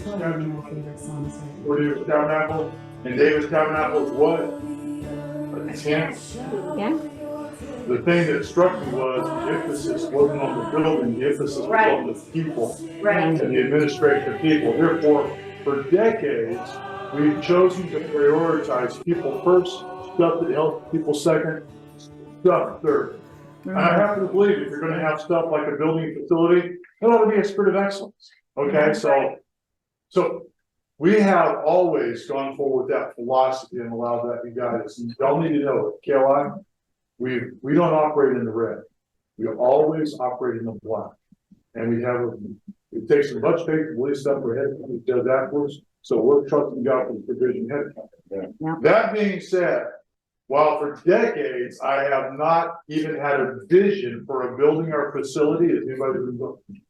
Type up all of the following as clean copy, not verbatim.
one of my favorite songs. For David's Tabernacle. And David's Tabernacle is what? A tent. Yeah. The thing that struck me was the emphasis wasn't on the building, the emphasis was on the people and the administration of people. Therefore, for decades, we've chosen to prioritize people first, stuff that helps people second, stuff third. And I happen to believe if you're going to have stuff like a building facility, it ought to be a spirit of excellence. Okay, so we have always gone forward with that philosophy and allowed that to guide us. And y'all need to know it, KLI, we don't operate in the red. We always operate in the black. And it takes as much faith to believe stuff we're headed as it does afterwards. So we're trusting God for the provision head. Yeah. That being said, while for decades I have not even had a vision for a building or facility, as anybody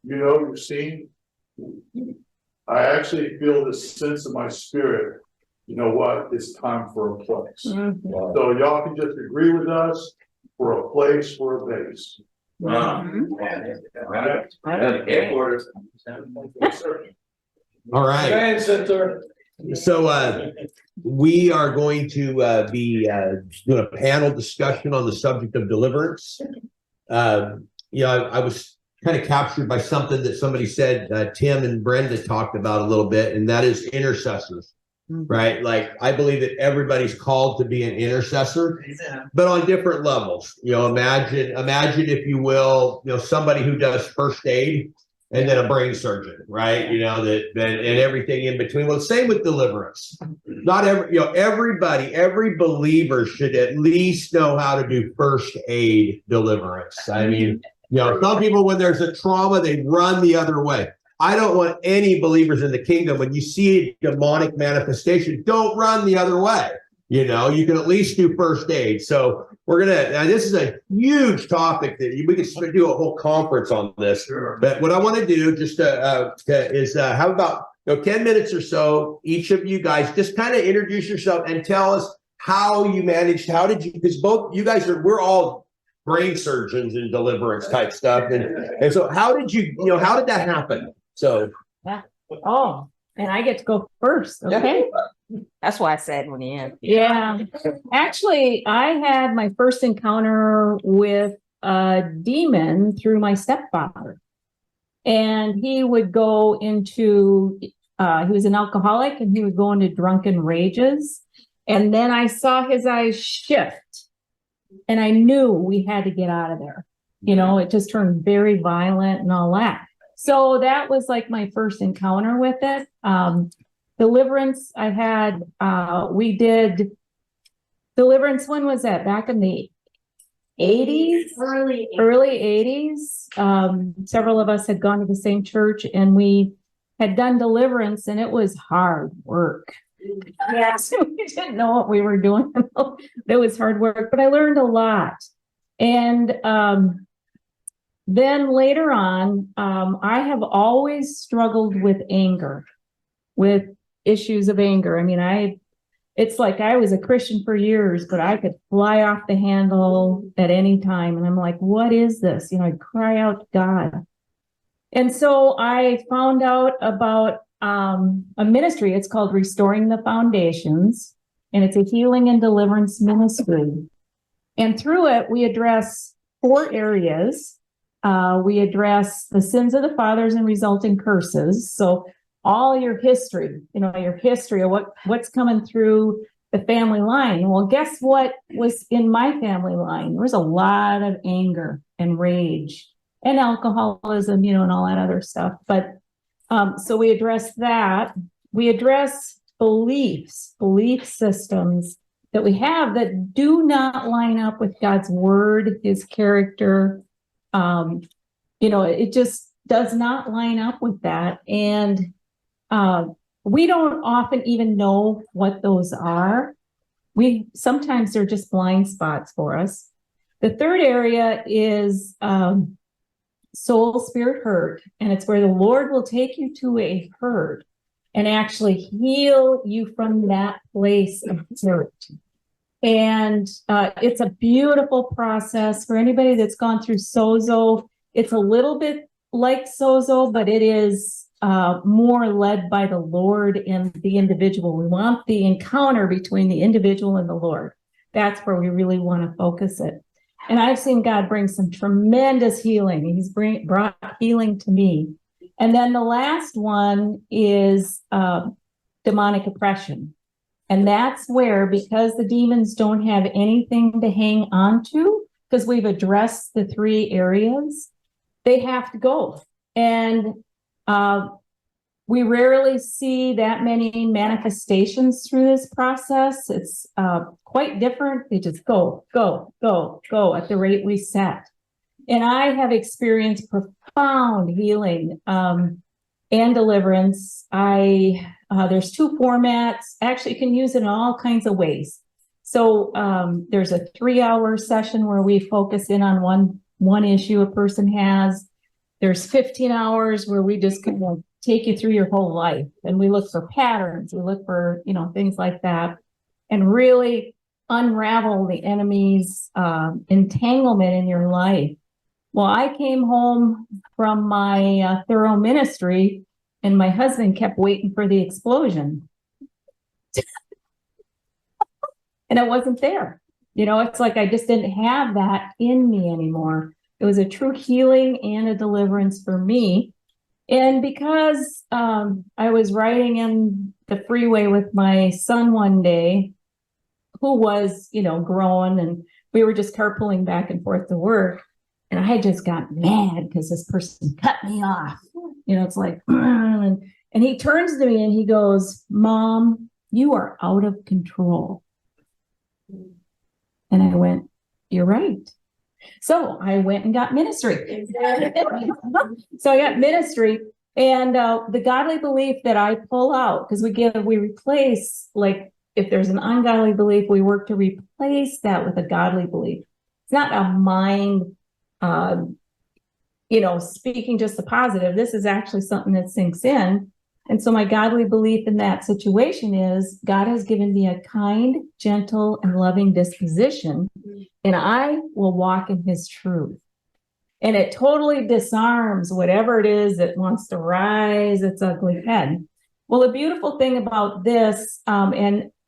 you've seen, I actually feel this sense of my spirit. You know what? It's time for a place. Mm-hmm. So y'all can just agree with us for a place, for a base. All right. So we are going to be doing a panel discussion on the subject of deliverance. I was kind of captured by something that somebody said, Tim and Brenda talked about a little bit, and that is intercessors, right? Like, I believe that everybody's called to be an intercessor, but on different levels. Imagine, if you will, somebody who does first aid and then a brain surgeon, right? And everything in between. Well, same with deliverance. Not every believer should at least know how to do first aid deliverance. I mean, some people, when there's a trauma, they run the other way. I don't want any believers in the kingdom, when you see a demonic manifestation, don't run the other way. You can at least do first aid. So this is a huge topic that we could do a whole conference on this. Sure. But what I want to do just is have about 10 minutes or so, each of you guys, just kind of introduce yourself and tell us how you managed, because both you guys we're all brain surgeons and deliverance type stuff. And so how did that happen? So. Yeah. Oh, and I get to go first. Okay. That's why I said when you end. Yeah. Actually, I had my first encounter with a demon through my stepfather. And he would go into, he was an alcoholic, and he would go into drunken rages. And then I saw his eyes shift, and I knew we had to get out of there. It just turned very violent and all that. So that was like my first encounter with it. Deliverance, I had, we did deliverance. When was that? Back in the 80s? Early 80s. Several of us had gone to the same church, and we had done deliverance, and it was hard work. Yes, we didn't know what we were doing. It was hard work, but I learned a lot. And then later on, I have always struggled with anger, with issues of anger. I mean, it's like I was a Christian for years, but I could fly off the handle at any time. And I'm like, what is this? I'd cry out to God. And so I found out about a ministry. It's called Restoring the Foundations, and it's a healing and deliverance ministry. And through it, we address 4 areas. We address the sins of the fathers and resulting curses. So all your history, your history of what's coming through the family line. Well, guess what was in my family line? There was a lot of anger and rage and alcoholism, and all that other stuff. But so we address that. We address belief systems that we have that do not line up with God's word, his character. It just does not line up with that. And we don't often even know what those are. Sometimes they're just blind spots for us. The third area is soul, spirit, hurt. And it's where the Lord will take you to a hurt and actually heal you from that place of hurt. And it's a beautiful process for anybody that's gone through sozo. It's a little bit like sozo, but it is more led by the Lord and the individual. We want the encounter between the individual and the Lord. That's where we really want to focus it. And I've seen God bring some tremendous healing. He's brought healing to me. And then the last one is demonic oppression. And that's where, because the demons don't have anything to hang on to, because we've addressed the 3 areas, they have to go. And we rarely see that many manifestations through this process. It's quite different. They just go at the rate we set. And I have experienced profound healing and deliverance. There's 2 formats. Actually, you can use it in all kinds of ways. So there's a 3-hour session where we focus in on one issue a person has. There's 15 hours where we just kind of take you through your whole life, and we look for patterns. We look for, things like that, and really unravel the enemy's entanglement in your life. Well, I came home from my thorough ministry, and my husband kept waiting for the explosion. And it wasn't there. It's like I just didn't have that in me anymore. It was a true healing and a deliverance for me. And because I was riding in the freeway with my son one day, who was, growing, and we were just carpooling back and forth to work. And I just got mad because this person cut me off. It's like, and he turns to me and he goes, "Mom, you are out of control." And I went, "You're right." So I went and got ministry. So I got ministry, and the godly belief that I pull out, because we replace, like, if there's an ungodly belief, we work to replace that with a godly belief. It's not a mind, speaking just the positive. This is actually something that sinks in. And so my godly belief in that situation is God has given me a kind, gentle, and loving disposition, and I will walk in his truth. And it totally disarms whatever it is that wants to rise its ugly head. Well, the beautiful thing about this,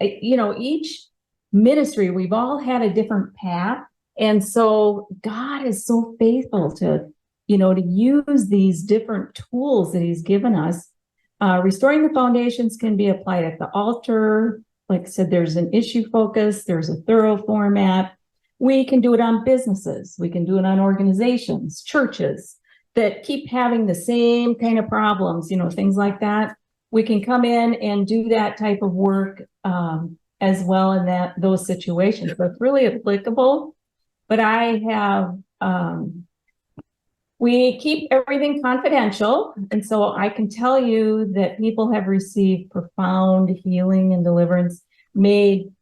each ministry, we've all had a different path. And so God is so faithful to use these different tools that he's given us. Restoring the foundations can be applied at the altar. Like I said, there's an issue focus, there's a thorough format. We can do it on businesses. We can do it on organizations, churches that keep having the same kind of problems, things like that. We can come in and do that type of work as well in those situations. So it's really applicable. But we keep everything confidential. And so I can tell you that people have received profound healing and deliverance, made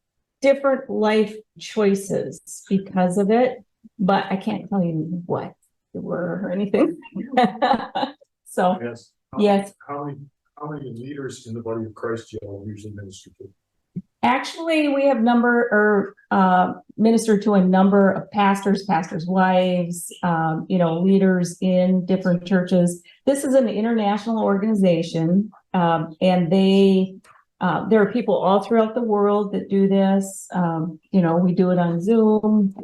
different life choices because of it, but I can't tell you what they were or anything. So, yes. How many leaders in the body of Christ do you all usually minister to? Actually, we have ministered to a number of pastors, wives, leaders in different churches. This is an international organization, and there are people all throughout the world that do this. We do it on Zoom.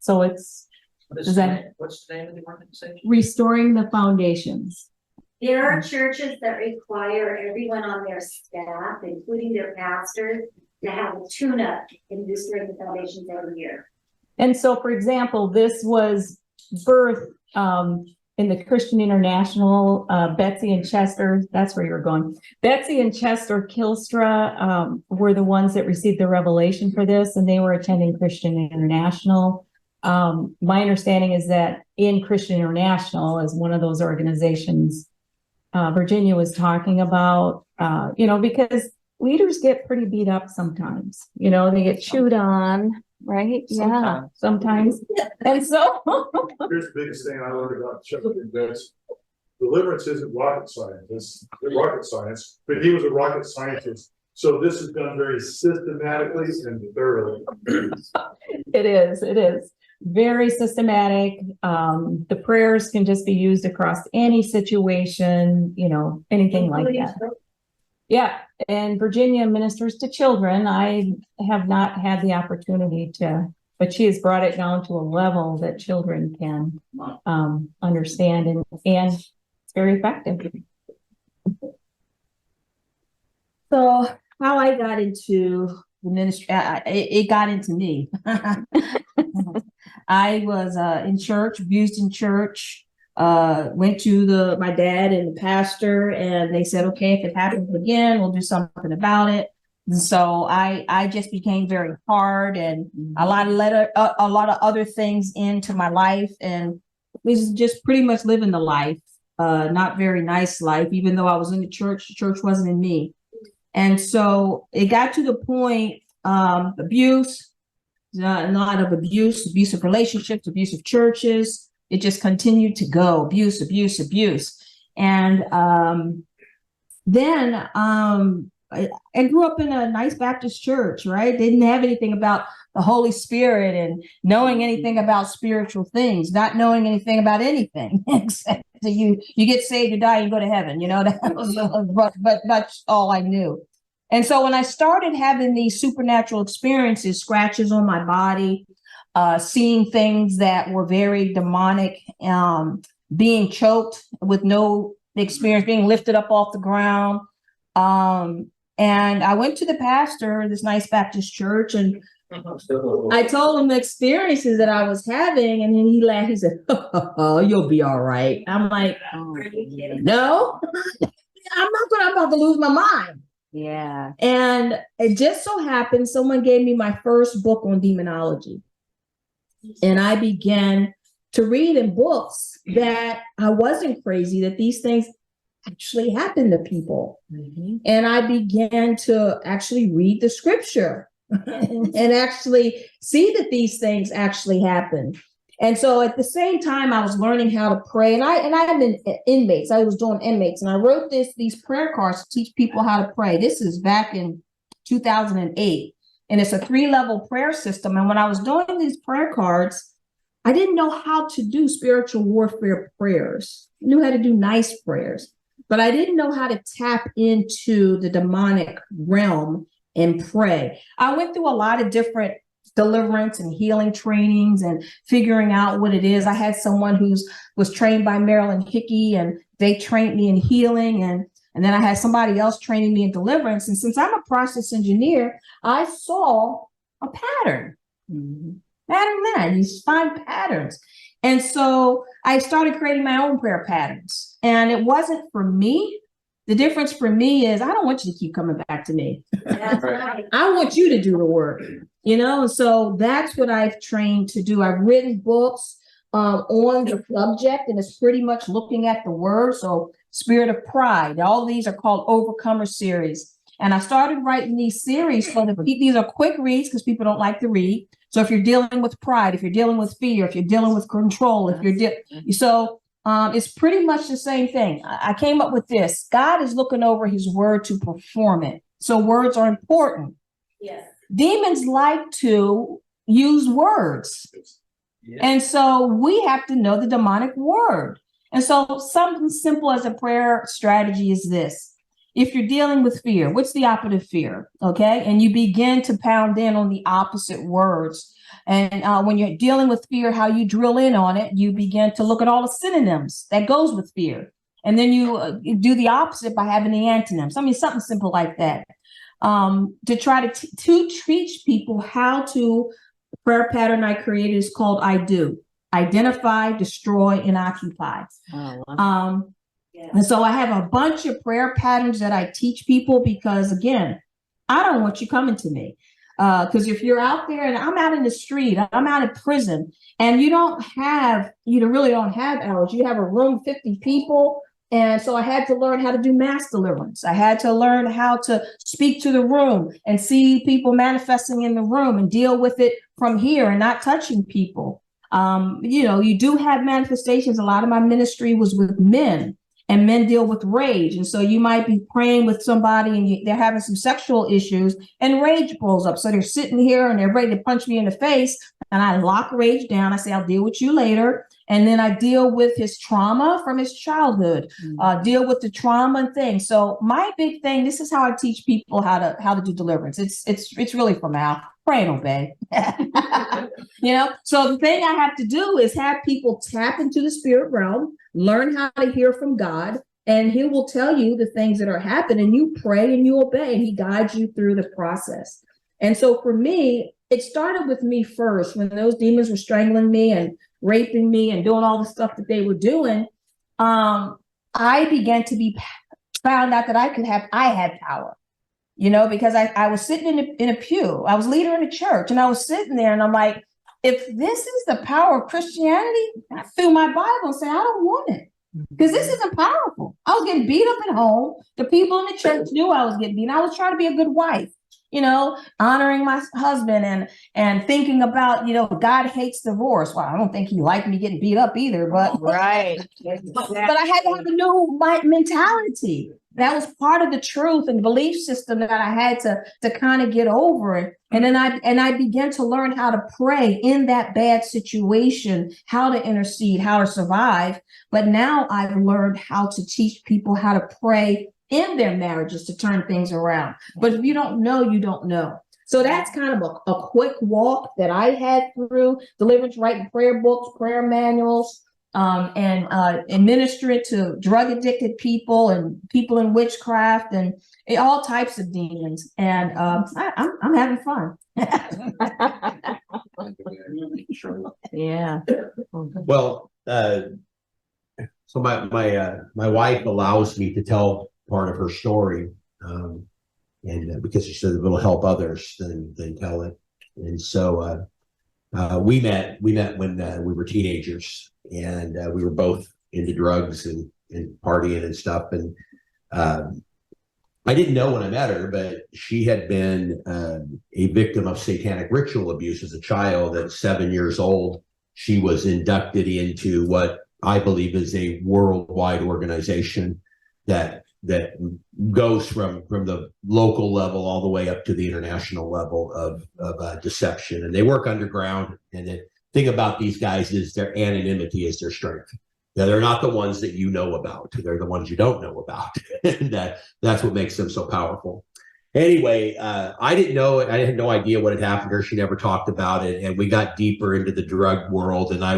So it's what's the name of the organization? Restoring the Foundations. There are churches that require everyone on their staff, including their pastors, to have a tune-up in Restoring the Foundations every year. And so, for example, this was birthed in the Christian International. Betsy and Chester, that's where you're going. Betsy and Chester Kilstra were the ones that received the revelation for this, and they were attending Christian International. My understanding is that in Christian International, as one of those organizations Virginia was talking about, because leaders get pretty beat up sometimes, they get chewed on, right? Yeah, sometimes. And so here's the biggest thing I learned about Chuck is deliverance isn't rocket science. It's rocket science, but he was a rocket scientist. So this is done very systematically and thoroughly. It is. very systematic. The prayers can just be used across any situation, anything like that. Yeah, and Virginia ministers to children. I have not had the opportunity to, but she has brought it down to a level that children can understand, and it's very effective. So how I got into the ministry, it got into me. I was in church, abused in church, went to my dad and the pastor, and they said, okay, if it happens again, we'll do something about it. And so I just became very hard, and a lot of other things into my life, and was just pretty much living the life, not very nice life, even though I was in the church wasn't in me. And so it got to the point, abuse, a lot of abusive relationships, abusive churches. It just continued to go, abuse. And then I grew up in a nice Baptist church, right? They didn't have anything about the Holy Spirit and knowing anything about spiritual things, not knowing anything about anything except that you get saved, you die, you go to heaven, but that's all I knew. And so when I started having these supernatural experiences, scratches on my body, seeing things that were very demonic, being choked with no experience, being lifted up off the ground. And I went to the pastor, this nice Baptist church, and I told him the experiences that I was having, and then he laughed. He said, "Oh, you'll be all right." I'm like, "No, I'm about to lose my mind." Yeah. And it just so happened someone gave me my first book on demonology, and I began to read in books that I wasn't crazy, that these things actually happen to people. Mm-hmm. And I began to actually read the scripture and actually see that these things actually happen. And so at the same time, I was learning how to pray, and I'm in inmates. I was doing inmates, and I wrote these prayer cards to teach people how to pray. This is back in 2008, and it's a 3-level prayer system. And when I was doing these prayer cards, I didn't know how to do spiritual warfare prayers. I knew how to do nice prayers, but I didn't know how to tap into the demonic realm and pray. I went through a lot of different deliverance and healing trainings and figuring out what it is. I had someone was trained by Marilyn Hickey, and they trained me in healing, and then I had somebody else training me in deliverance. And since I'm a process engineer, I saw a pattern. Mm-hmm. You find patterns. And so I started creating my own prayer patterns. And it wasn't for me. The difference for me is I don't want you to keep coming back to me. Right. I want you to do the work, and so that's what I've trained to do. I've written books on the subject, and it's pretty much looking at the word. So Spirit of Pride, all these are called Overcomer series. And I started writing these series for these are quick reads because people don't like to read. So if you're dealing with pride, if you're dealing with fear, if you're dealing with control, it's pretty much the same thing. I came up with this. God is looking over his word to perform it. So words are important. Yes. Demons like to use words. Yeah. And so we have to know the demonic word. And so something simple as a prayer strategy is this. If you're dealing with fear, what's the opposite of fear? Okay. And you begin to pound in on the opposite words. And when you're dealing with fear, how you drill in on it, you begin to look at all the synonyms that goes with fear. And then you do the opposite by having the antonyms. I mean, something simple like that. To try to teach people how to, the prayer pattern I created is called I Do. Identify, destroy, and occupy. Oh, wow. And so I have a bunch of prayer patterns that I teach people because, again, I don't want you coming to me. Because if you're out there, and I'm out in the street, I'm out of prison, and you really don't have hours. You have a room, 50 people. And so I had to learn how to do mass deliverance. I had to learn how to speak to the room and see people manifesting in the room and deal with it from here and not touching people. You do have manifestations. A lot of my ministry was with men. And men deal with rage. And so you might be praying with somebody and they're having some sexual issues and rage blows up. So they're sitting here and they're ready to punch me in the face. And I lock rage down. I say, I'll deal with you later. And then I deal with his trauma from his childhood, deal with the trauma and things. So my big thing, this is how I teach people how to do deliverance. It's really from Al. Pray and obey. So the thing I have to do is have people tap into the spirit realm, learn how to hear from God, and he will tell you the things that are happening. You pray and you obey, and he guides you through the process. And so for me, it started with me first. When those demons were strangling me and raping me and doing all the stuff that they were doing, I began to be found out that I had power. Because I was sitting in a pew. I was leader in a church, and I was sitting there, and I'm like, if this is the power of Christianity, I threw my Bible and said, I don't want it, because this isn't powerful. I was getting beat up at home. The people in the church knew I was getting beat. I was trying to be a good wife, honoring my husband and thinking about, God hates divorce. Well, I don't think he liked me getting beat up either, but Right. but I had to have a new mentality. That was part of the truth and belief system that I had to kind of get over it. And then I began to learn how to pray in that bad situation, how to intercede, how to survive. But now I've learned how to teach people how to pray in their marriages to turn things around. But if you don't know, you don't know. So that's kind of a quick walk that I had through deliverance, writing prayer books, prayer manuals, and administer it to drug addicted people and people in witchcraft and all types of demons. And I'm having fun. Yeah. Well, so my wife allows me to tell part of her story, and because she said it will help others than tell it. And so we met when we were teenagers, and we were both into drugs and partying and stuff. And I didn't know when I met her, but she had been a victim of satanic ritual abuse as a child. At 7 years old, she was inducted into what I believe is a worldwide organization that goes from the local level all the way up to the international level of deception. And they work underground. And the thing about these guys is their anonymity is their strength. Now, they're not the ones that you know about. They're the ones you don't know about. And that's what makes them so powerful. Anyway, I didn't know it. I had no idea what had happened to her. She never talked about it. And we got deeper into the drug world. And I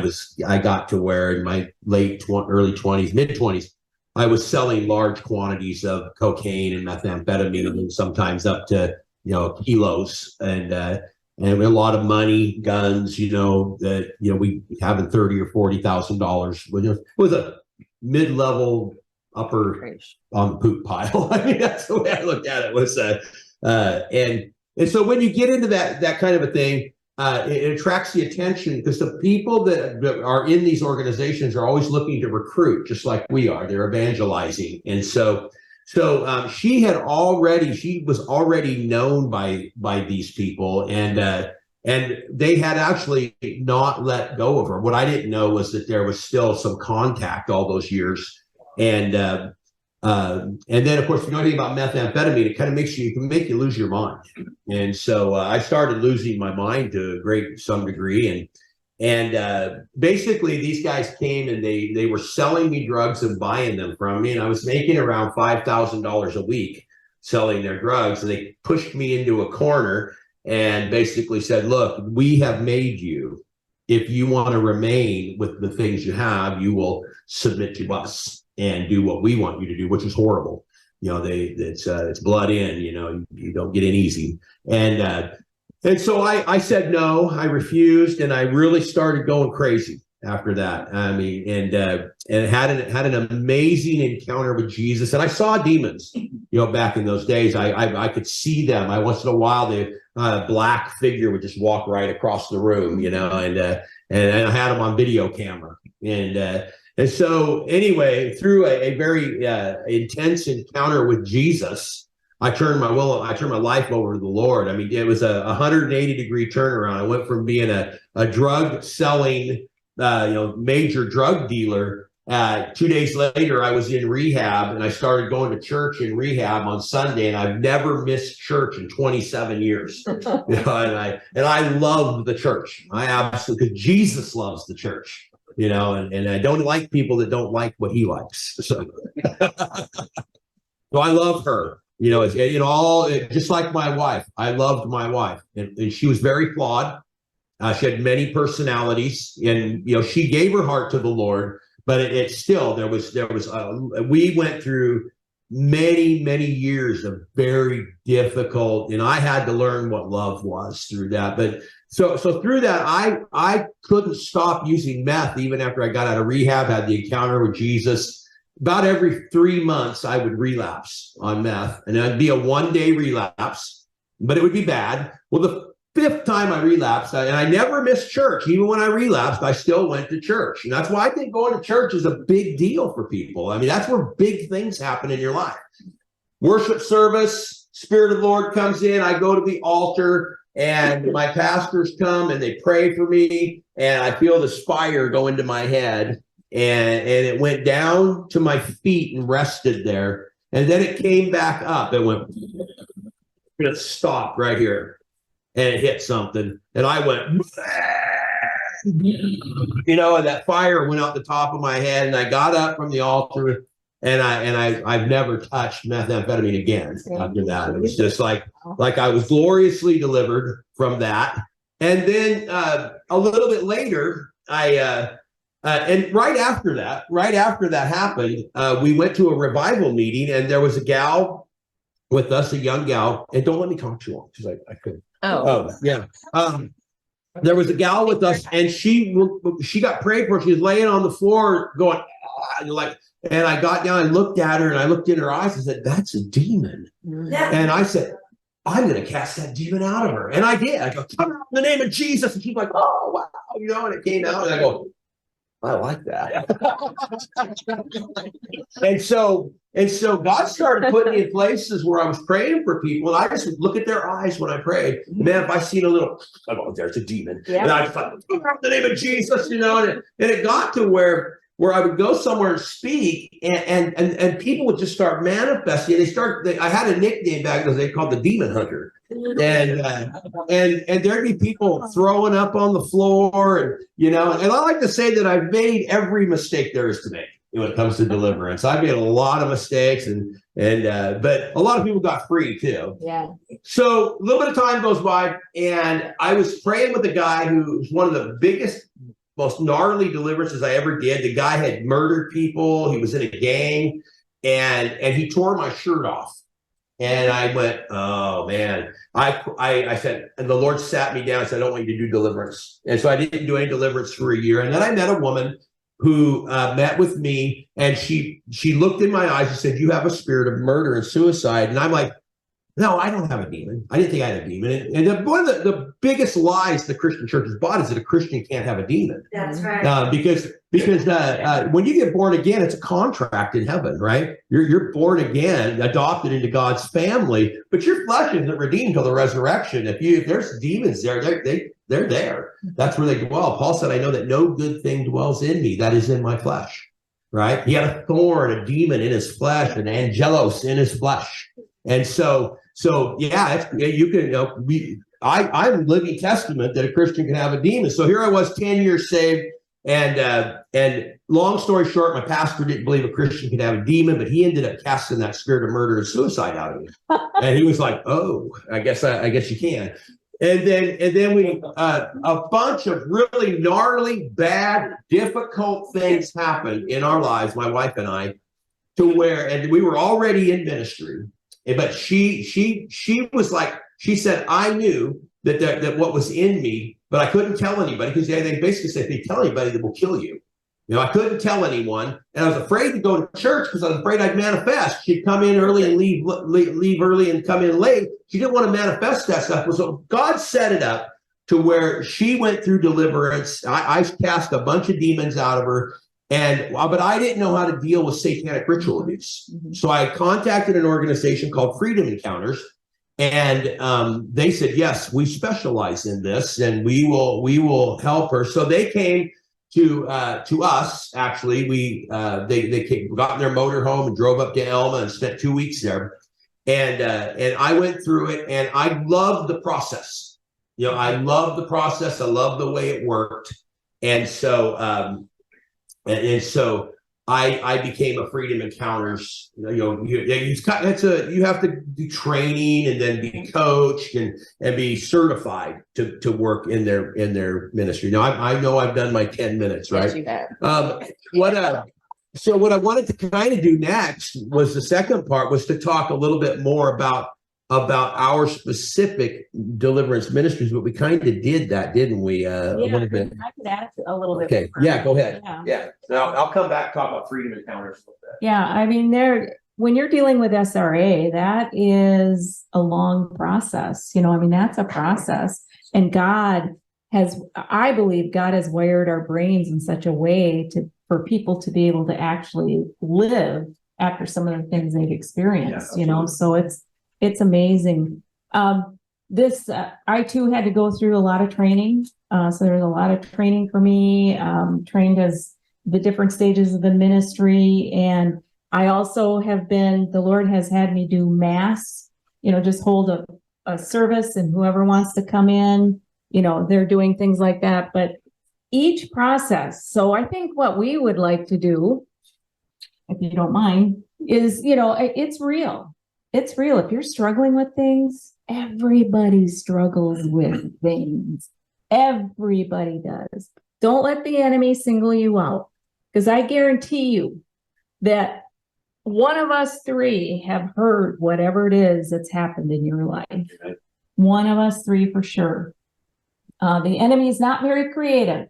got to where in my early 20s, mid 20s, I was selling large quantities of cocaine and methamphetamine, and sometimes up to, kilos, and a lot of money, guns, we having $30,000 or $40,000 with a mid-level upper on the poop pile. I mean, that's the way I looked at it. Was and so when you get into that kind of a thing, it attracts the attention, because the people that are in these organizations are always looking to recruit, just like we are. They're evangelizing. And so she was already known by these people, and they had actually not let go of her. What I didn't know was that there was still some contact all those years. And then, of course, if you know anything about methamphetamine, it kind of can make you lose your mind. And so I started losing my mind to some degree. And basically, these guys came and they were selling me drugs and buying them from me. And I was making around $5,000 a week selling their drugs. And they pushed me into a corner and basically said, look, we have made you. If you want to remain with the things you have, you will submit to us and do what we want you to do, which is horrible. It's blood in, you don't get in easy. And so I said no, I refused, and I really started going crazy after that. I mean, and had an amazing encounter with Jesus. And I saw demons, back in those days. I could see them. Once in a while, the black figure would just walk right across the room, and I had them on video camera. And so anyway, through a very intense encounter with Jesus, I turned my life over to the Lord. I mean, it was a 180-degree turnaround. I went from being a drug selling, major drug dealer 2 days later, I was in rehab, and I started going to church in rehab on Sunday, and I've never missed church in 27 years. And I love the church. I absolutely, because Jesus loves the church, and I don't like people that don't like what he likes. So, so I love her. Just like my wife, I loved my wife, and she was very flawed. She had many personalities, and she gave her heart to the Lord. But it still, we went through many years of very difficult, and I had to learn what love was through that. But so through that, I couldn't stop using meth even after I got out of rehab, had the encounter with Jesus. About every 3 months, I would relapse on meth, and it'd be a 1-day relapse, but it would be bad. Well, the 5th time I relapsed, and I never missed church. Even when I relapsed, I still went to church. And that's why I think going to church is a big deal for people. I mean, that's where big things happen in your life. Worship service, Spirit of the Lord comes in. I go to the altar, and my pastors come, and they pray for me, and I feel this fire go into my head, and it went down to my feet and rested there. And then it came back up. It went, it stopped right here. And it hit something, and I went, and that fire went out the top of my head, and I got up from the altar, and I've never touched methamphetamine again after that. It was just like I was gloriously delivered from that. And then a little bit later, and right after that happened, we went to a revival meeting, and there was a gal with us, a young gal, and don't let me talk too long because I couldn't. Oh, yeah. There was a gal with us, and she got prayed for. She was laying on the floor going, and I got down and looked at her, and I looked in her eyes and said, "That's a demon." And I said, "I'm going to cast that demon out of her." And I did. I go, "Come out in the name of Jesus." And she's like, "Oh, wow." And it came out, and I go, "I like that." And so God started putting me in places where I was praying for people, and I just would look at their eyes when I prayed. Man, if I seen a little, oh, there's a demon. Yeah. And I just thought, "In the name of Jesus," and it got to where I would go somewhere and speak, and people would just start manifesting. I had a nickname back then, they called the Demon Hunter. And there'd be people throwing up on the floor, and I like to say that I've made every mistake there is to make when it comes to deliverance. I've made a lot of mistakes, but a lot of people got free too. Yeah. So a little bit of time goes by, and I was praying with a guy who was one of the biggest, most gnarly deliverances I ever did. The guy had murdered people. He was in a gang, and he tore my shirt off. And I went, "Oh man." I said, and the Lord sat me down and said, "I don't want you to do deliverance." And so I didn't do any deliverance for a year. And then I met a woman who met with me, and she looked in my eyes and said, "You have a spirit of murder and suicide." And I'm like, "No, I don't have a demon. I didn't think I had a demon." And one of the biggest lies the Christian church has bought is that a Christian can't have a demon. That's right. Because when you get born again, it's a contract in heaven, right? You're born again, adopted into God's family, but your flesh isn't redeemed till the resurrection. If there's demons there, they're there. That's where they dwell. Paul said, "I know that no good thing dwells in me, that is in my flesh." Right? He had a thorn, a demon in his flesh, an angelos in his flesh. And so yeah, you can, I'm living testament that a Christian can have a demon. So here I was 10 years saved, and long story short, my pastor didn't believe a Christian could have a demon, but he ended up casting that spirit of murder and suicide out of me. And he was like, "Oh, I guess you can." And then we a bunch of really gnarly, bad, difficult things happened in our lives, my wife and I, and we were already in ministry. But she was like, she said, "I knew that what was in me, but I couldn't tell anybody," because they basically said, "If you tell anybody, they will kill you." I couldn't tell anyone, and I was afraid to go to church because I was afraid I'd manifest. She'd come in early and leave early and come in late. She didn't want to manifest that stuff. So God set it up to where she went through deliverance. I cast a bunch of demons out of her. But I didn't know how to deal with satanic ritual abuse. Mm-hmm. So I contacted an organization called Freedom Encounters, and they said, "Yes, we specialize in this, and we will help her." So they came to us. Actually, they got in their motorhome and drove up to Elma and spent 2 weeks there. And I went through it, and I loved the process. You know, I loved the process. I loved the way it worked. And so I became a Freedom Encounters. You have to do training and then be coached and be certified to work in their ministry. Now I know I've done my 10 minutes, right? Yes, you have. So what I wanted to kind of do next was the second part was to talk a little bit more about our specific deliverance ministries, but we kind of did that, didn't we? A little bit. I could add a little bit. Okay. Yeah, go ahead. Yeah. Yeah. Now I'll come back, talk about Freedom Encounters a little bit. Yeah, I mean, when you're dealing with SRA, that is a long process. You know, I mean, that's a process. And I believe God has wired our brains in such a way for people to be able to actually live after some of the things they've experienced, you know, so it's amazing. I too had to go through a lot of training. So there's a lot of training for me, trained as the different stages of the ministry. And I also the Lord has had me do mass, you know, just hold a service and whoever wants to come in, you know, they're doing things like that. But each process. So I think what we would like to do, if you don't mind, is, you know, it's real. It's real. If you're struggling with things, everybody struggles with things. Everybody does. Don't let the enemy single you out, because I guarantee you that one of us three have heard whatever it is that's happened in your life. One of us three for sure. The enemy is not very creative.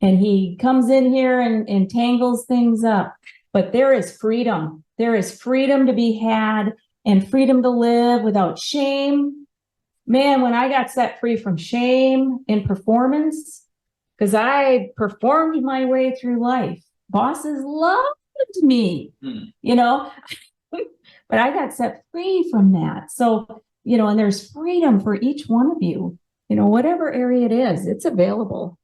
And he comes in here and tangles things up. But there is freedom. There is freedom to be had and freedom to live without shame. Man, when I got set free from shame in performance, because I performed my way through life, bosses loved me, you know, but I got set free from that. So, you know, and there's freedom for each one of you, you know, whatever area it is, it's available.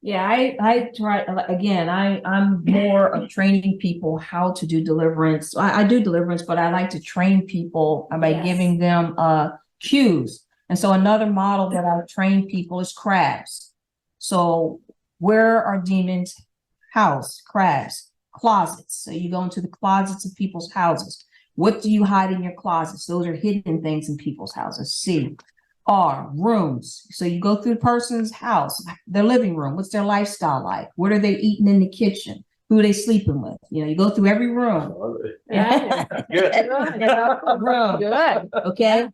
Yeah, I try again. I'm more of training people how to do deliverance. I do deliverance, but I like to train people by giving them cues. And so another model that I train people is crabs. So where are demons housed? Crabs, closets. So you go into the closets of people's houses. What do you hide in your closets? Those are hidden things in people's houses. C. R, rooms. So you go through the person's house, their living room. What's their lifestyle like? What are they eating in the kitchen? Who are they sleeping with? You know, you go through every room. Yeah. Good. Room. Good. Okay.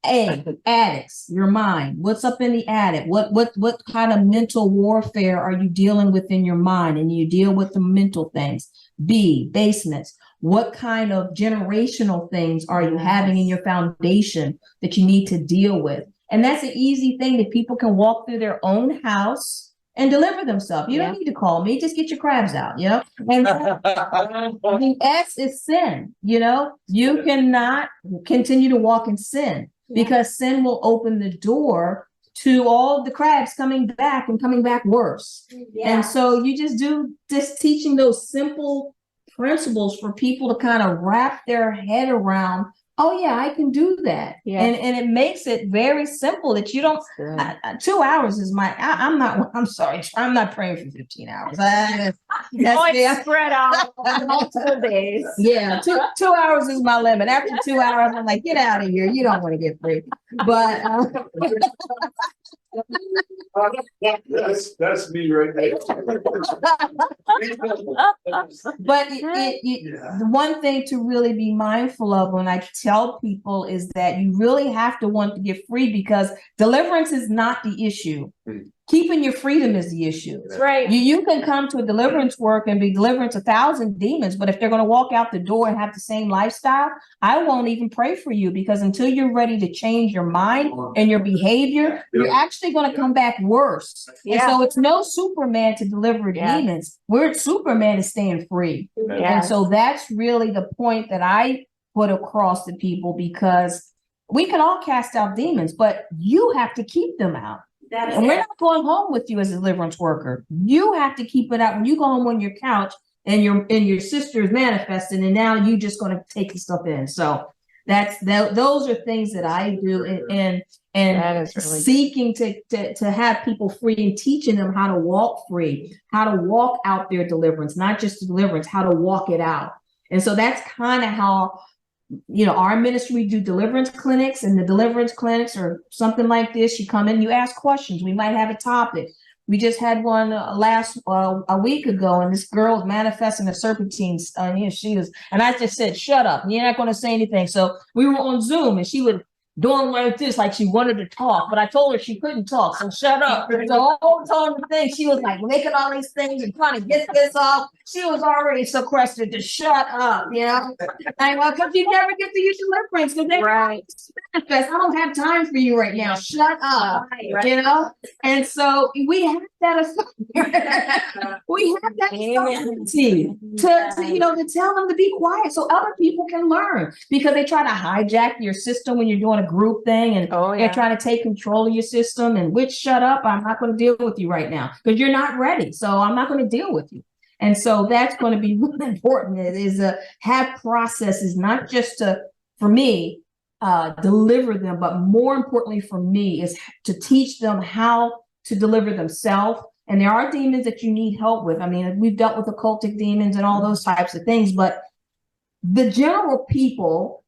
A, attics, your mind. What's up in the attic? What kind of mental warfare are you dealing with in your mind? And you deal with the mental things. B, basements. What kind of generational things are you having in your foundation that you need to deal with? And that's an easy thing that people can walk through their own house and deliver themselves. You don't need to call me, just get your crabs out, you know? And the S is sin, you know? You cannot continue to walk in sin because sin will open the door to all the crabs coming back and coming back worse. And so you just teaching those simple principles for people to kind of wrap their head around. Oh yeah, I can do that. Yeah. And it makes it very simple that you don't, 2 hours is I'm not praying for 15 hours. That's It's spread out multiple days. yeah, two hours is my limit. After 2 hours, I'm like, get out of here. You don't want to get free. But That's me right there. but the one thing to really be mindful of when I tell people is that you really have to want to get free, because deliverance is not the issue. Keeping your freedom is the issue. That's right. You can come to a deliverance work and be delivered 1,000 demons, but if they're going to walk out the door and have the same lifestyle, I won't even pray for you, because until you're ready to change your mind and your behavior, you're actually going to come back worse. And so it's no Superman to deliver demons. We're Superman is staying free. And so that's really the point that I put across to people, because we can all cast out demons, but you have to keep them out. That's And we're it. not going home with you as a deliverance worker. You have to keep it out. When you go home on your couch and your sister is manifesting, and now you just going to take the stuff in. So those are things that I do, and That is really seeking to have people free and teaching them how to walk free, how to walk out their deliverance, not just deliverance, how to walk it out. And so that's kind of how, our ministry, we do deliverance clinics, and the deliverance clinics are something like this. You come in, you ask questions. We might have a topic. We just had one a week ago, and this girl was manifesting a serpentine. She was, and I just said, "Shut up! You're not going to say anything." So we were on Zoom, and she was doing like this, like she wanted to talk, but I told her she couldn't talk, so shut up. So the whole time the thing, she was like making all these things and trying to get this off. She was already sequestered to shut up, And well, because you never get to use your deliverance, because they right. manifest. I don't have time for you right now. Shut up, And so we have that. We have that authority to tell them to be quiet so other people can learn, because they try to hijack your system when you're doing a group thing, and they're trying to take control of your system. And shut up, I'm not going to deal with you right now because you're not ready. So I'm not going to deal with you. And so that's going to be really important. It is have processes, not just for me, deliver them, but more importantly for me is to teach them how to deliver themselves. And there are demons that you need help with. I mean, we've dealt with occultic demons and all those types of things, but the general people,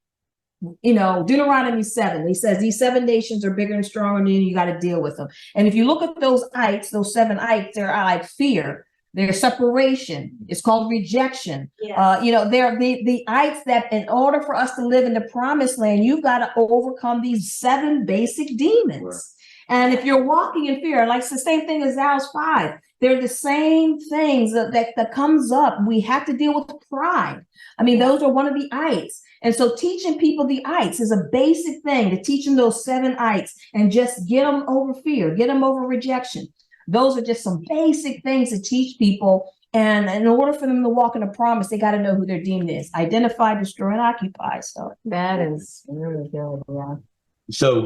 Deuteronomy 7, he says these 7 nations are bigger and stronger than you. You got to deal with them. And if you look at those ites, those 7 ites, they're like fear. There's separation. It's called rejection. They're the ites that in order for us to live in the promised land, you've got to overcome these 7 basic demons. Right. And if you're walking in fear, like it's the same thing as Zal's 5, they're the same things that comes up. We have to deal with pride. I mean, those are one of the ites. And so teaching people the ites is a basic thing, to teach them those 7 ites and just get them over fear, get them over rejection. Those are just some basic things to teach people. And in order for them to walk in a promise, they got to know who their demon is. Identify, destroy, and occupy. So that is really good. Yeah. So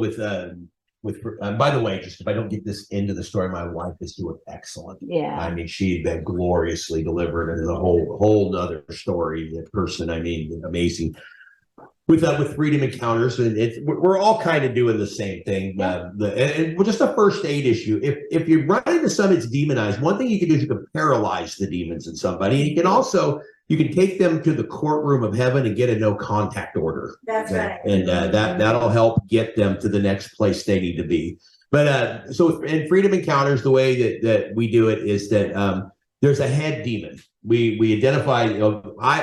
by the way, just if I don't get this into the story, my wife is doing excellent. Yeah. I mean, she's been gloriously delivered, and a whole nother story. That person, I mean, amazing. With Freedom Encounters, and we're all kind of doing the same thing. Yeah. And just a first aid issue. If you run into somebody that's demonized, one thing you can do is you can paralyze the demons in somebody. And you can take them to the courtroom of heaven and get a no contact order. That's right. And that'll help get them to the next place they need to be. But so in Freedom Encounters, the way that we do it is that there's a head demon. We identify,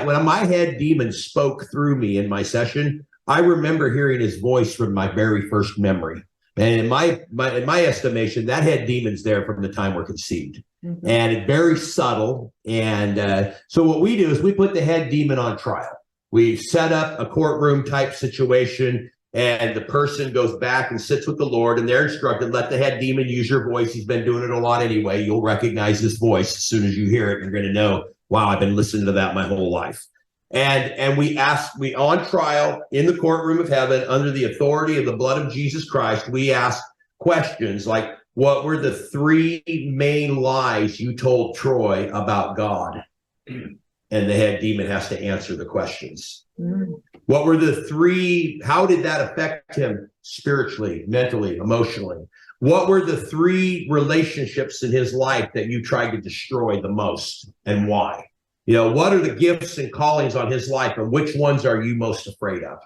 when my head demon spoke through me in my session, I remember hearing his voice from my very first memory. And in my estimation, that head demon's there from the time we're conceived. Mm-hmm. And it's very subtle. And so what we do is we put the head demon on trial. We set up a courtroom type situation, and the person goes back and sits with the Lord, and they're instructed, let the head demon use your voice. He's been doing it a lot anyway. You'll recognize his voice as soon as you hear it. You're going to know, wow, I've been listening to that my whole life. And we on trial in the courtroom of heaven, under the authority of the blood of Jesus Christ, we ask questions like, what were the 3 main lies you told Troy about God? And the head demon has to answer the questions. Mm. What were the 3, how did that affect him spiritually, mentally, emotionally? What were the 3 relationships in his life that you tried to destroy the most, and why? What are the gifts and callings on his life, and which ones are you most afraid of?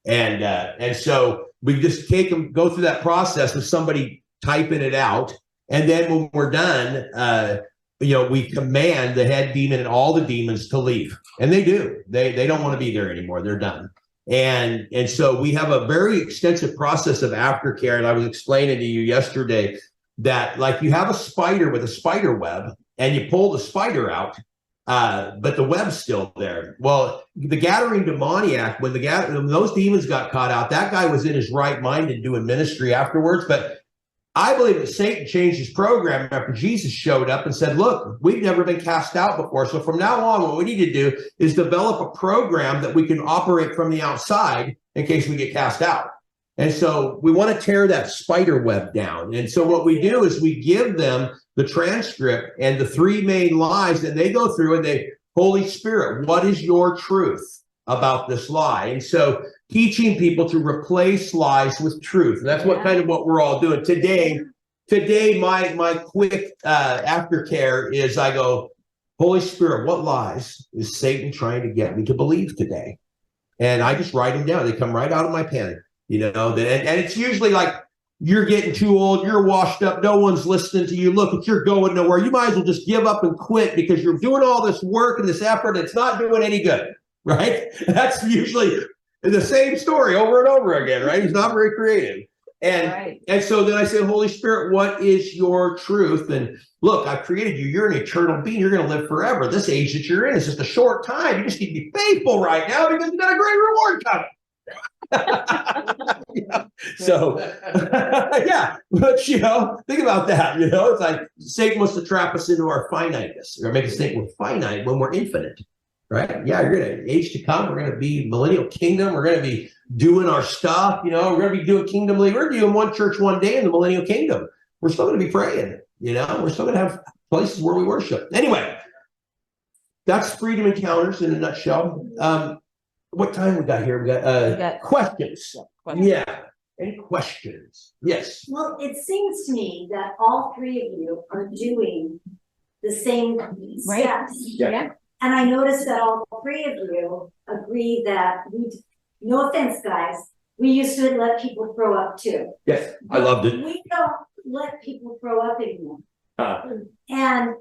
And so we just go through that process of somebody typing it out. And then when we're done, we command the head demon and all the demons to leave. And they do. They don't want to be there anymore. They're done. And so we have a very extensive process of aftercare. And I was explaining to you yesterday that, like, you have a spider with a spider web, and you pull the spider out, but the web's still there. Well, the Gadarene demoniac, when those demons got caught out, that guy was in his right mind and doing ministry afterwards. But I believe that Satan changed his program after Jesus showed up and said, look, we've never been cast out before. So from now on, what we need to do is develop a program that we can operate from the outside in case we get cast out. And so we want to tear that spider web down. And so what we do is we give them the transcript and the 3 main lies, and they go through and they, Holy Spirit, what is your truth about this lie? And so teaching people to replace lies with truth. And that's what kind of what we're all doing today. Today, my quick aftercare is I go, Holy Spirit, what lies is Satan trying to get me to believe today? And I just write them down. They come right out of my pen, you know, and it's usually like, you're getting too old, you're washed up, no one's listening to you. Look, you're going nowhere. You might as well just give up and quit because you're doing all this work and this effort. It's not doing any good, right? That's usually the same story over and over again, right? He's not very creative. And so then I said, Holy Spirit, what is your truth? And look, I've created you. You're an eternal being. You're going to live forever. This age that you're in is just a short time. You just need to be faithful right now because you've got a great reward coming. Yeah. So, yeah, but you know, think about that. You know, it's like Satan wants to trap us into our finiteness or make us think we're finite when we're infinite, right? Yeah, you're going to age to come. We're going to be millennial kingdom. We're going to be doing our stuff. You know, we're going to be doing kingdom living. We're doing one church one day in the millennial kingdom. We're still going to be praying. You know, we're still going to have places where we worship. Anyway, that's Freedom Encounters in a nutshell. What time we got here? We got questions. Yeah. Any questions? Yes. Well, it seems to me that all 3 of you are doing the same steps. Yeah. And I noticed that all 3 of you agree that no offense, guys, we used to let people throw up too. Yes, I loved it. We don't let people throw up anymore. And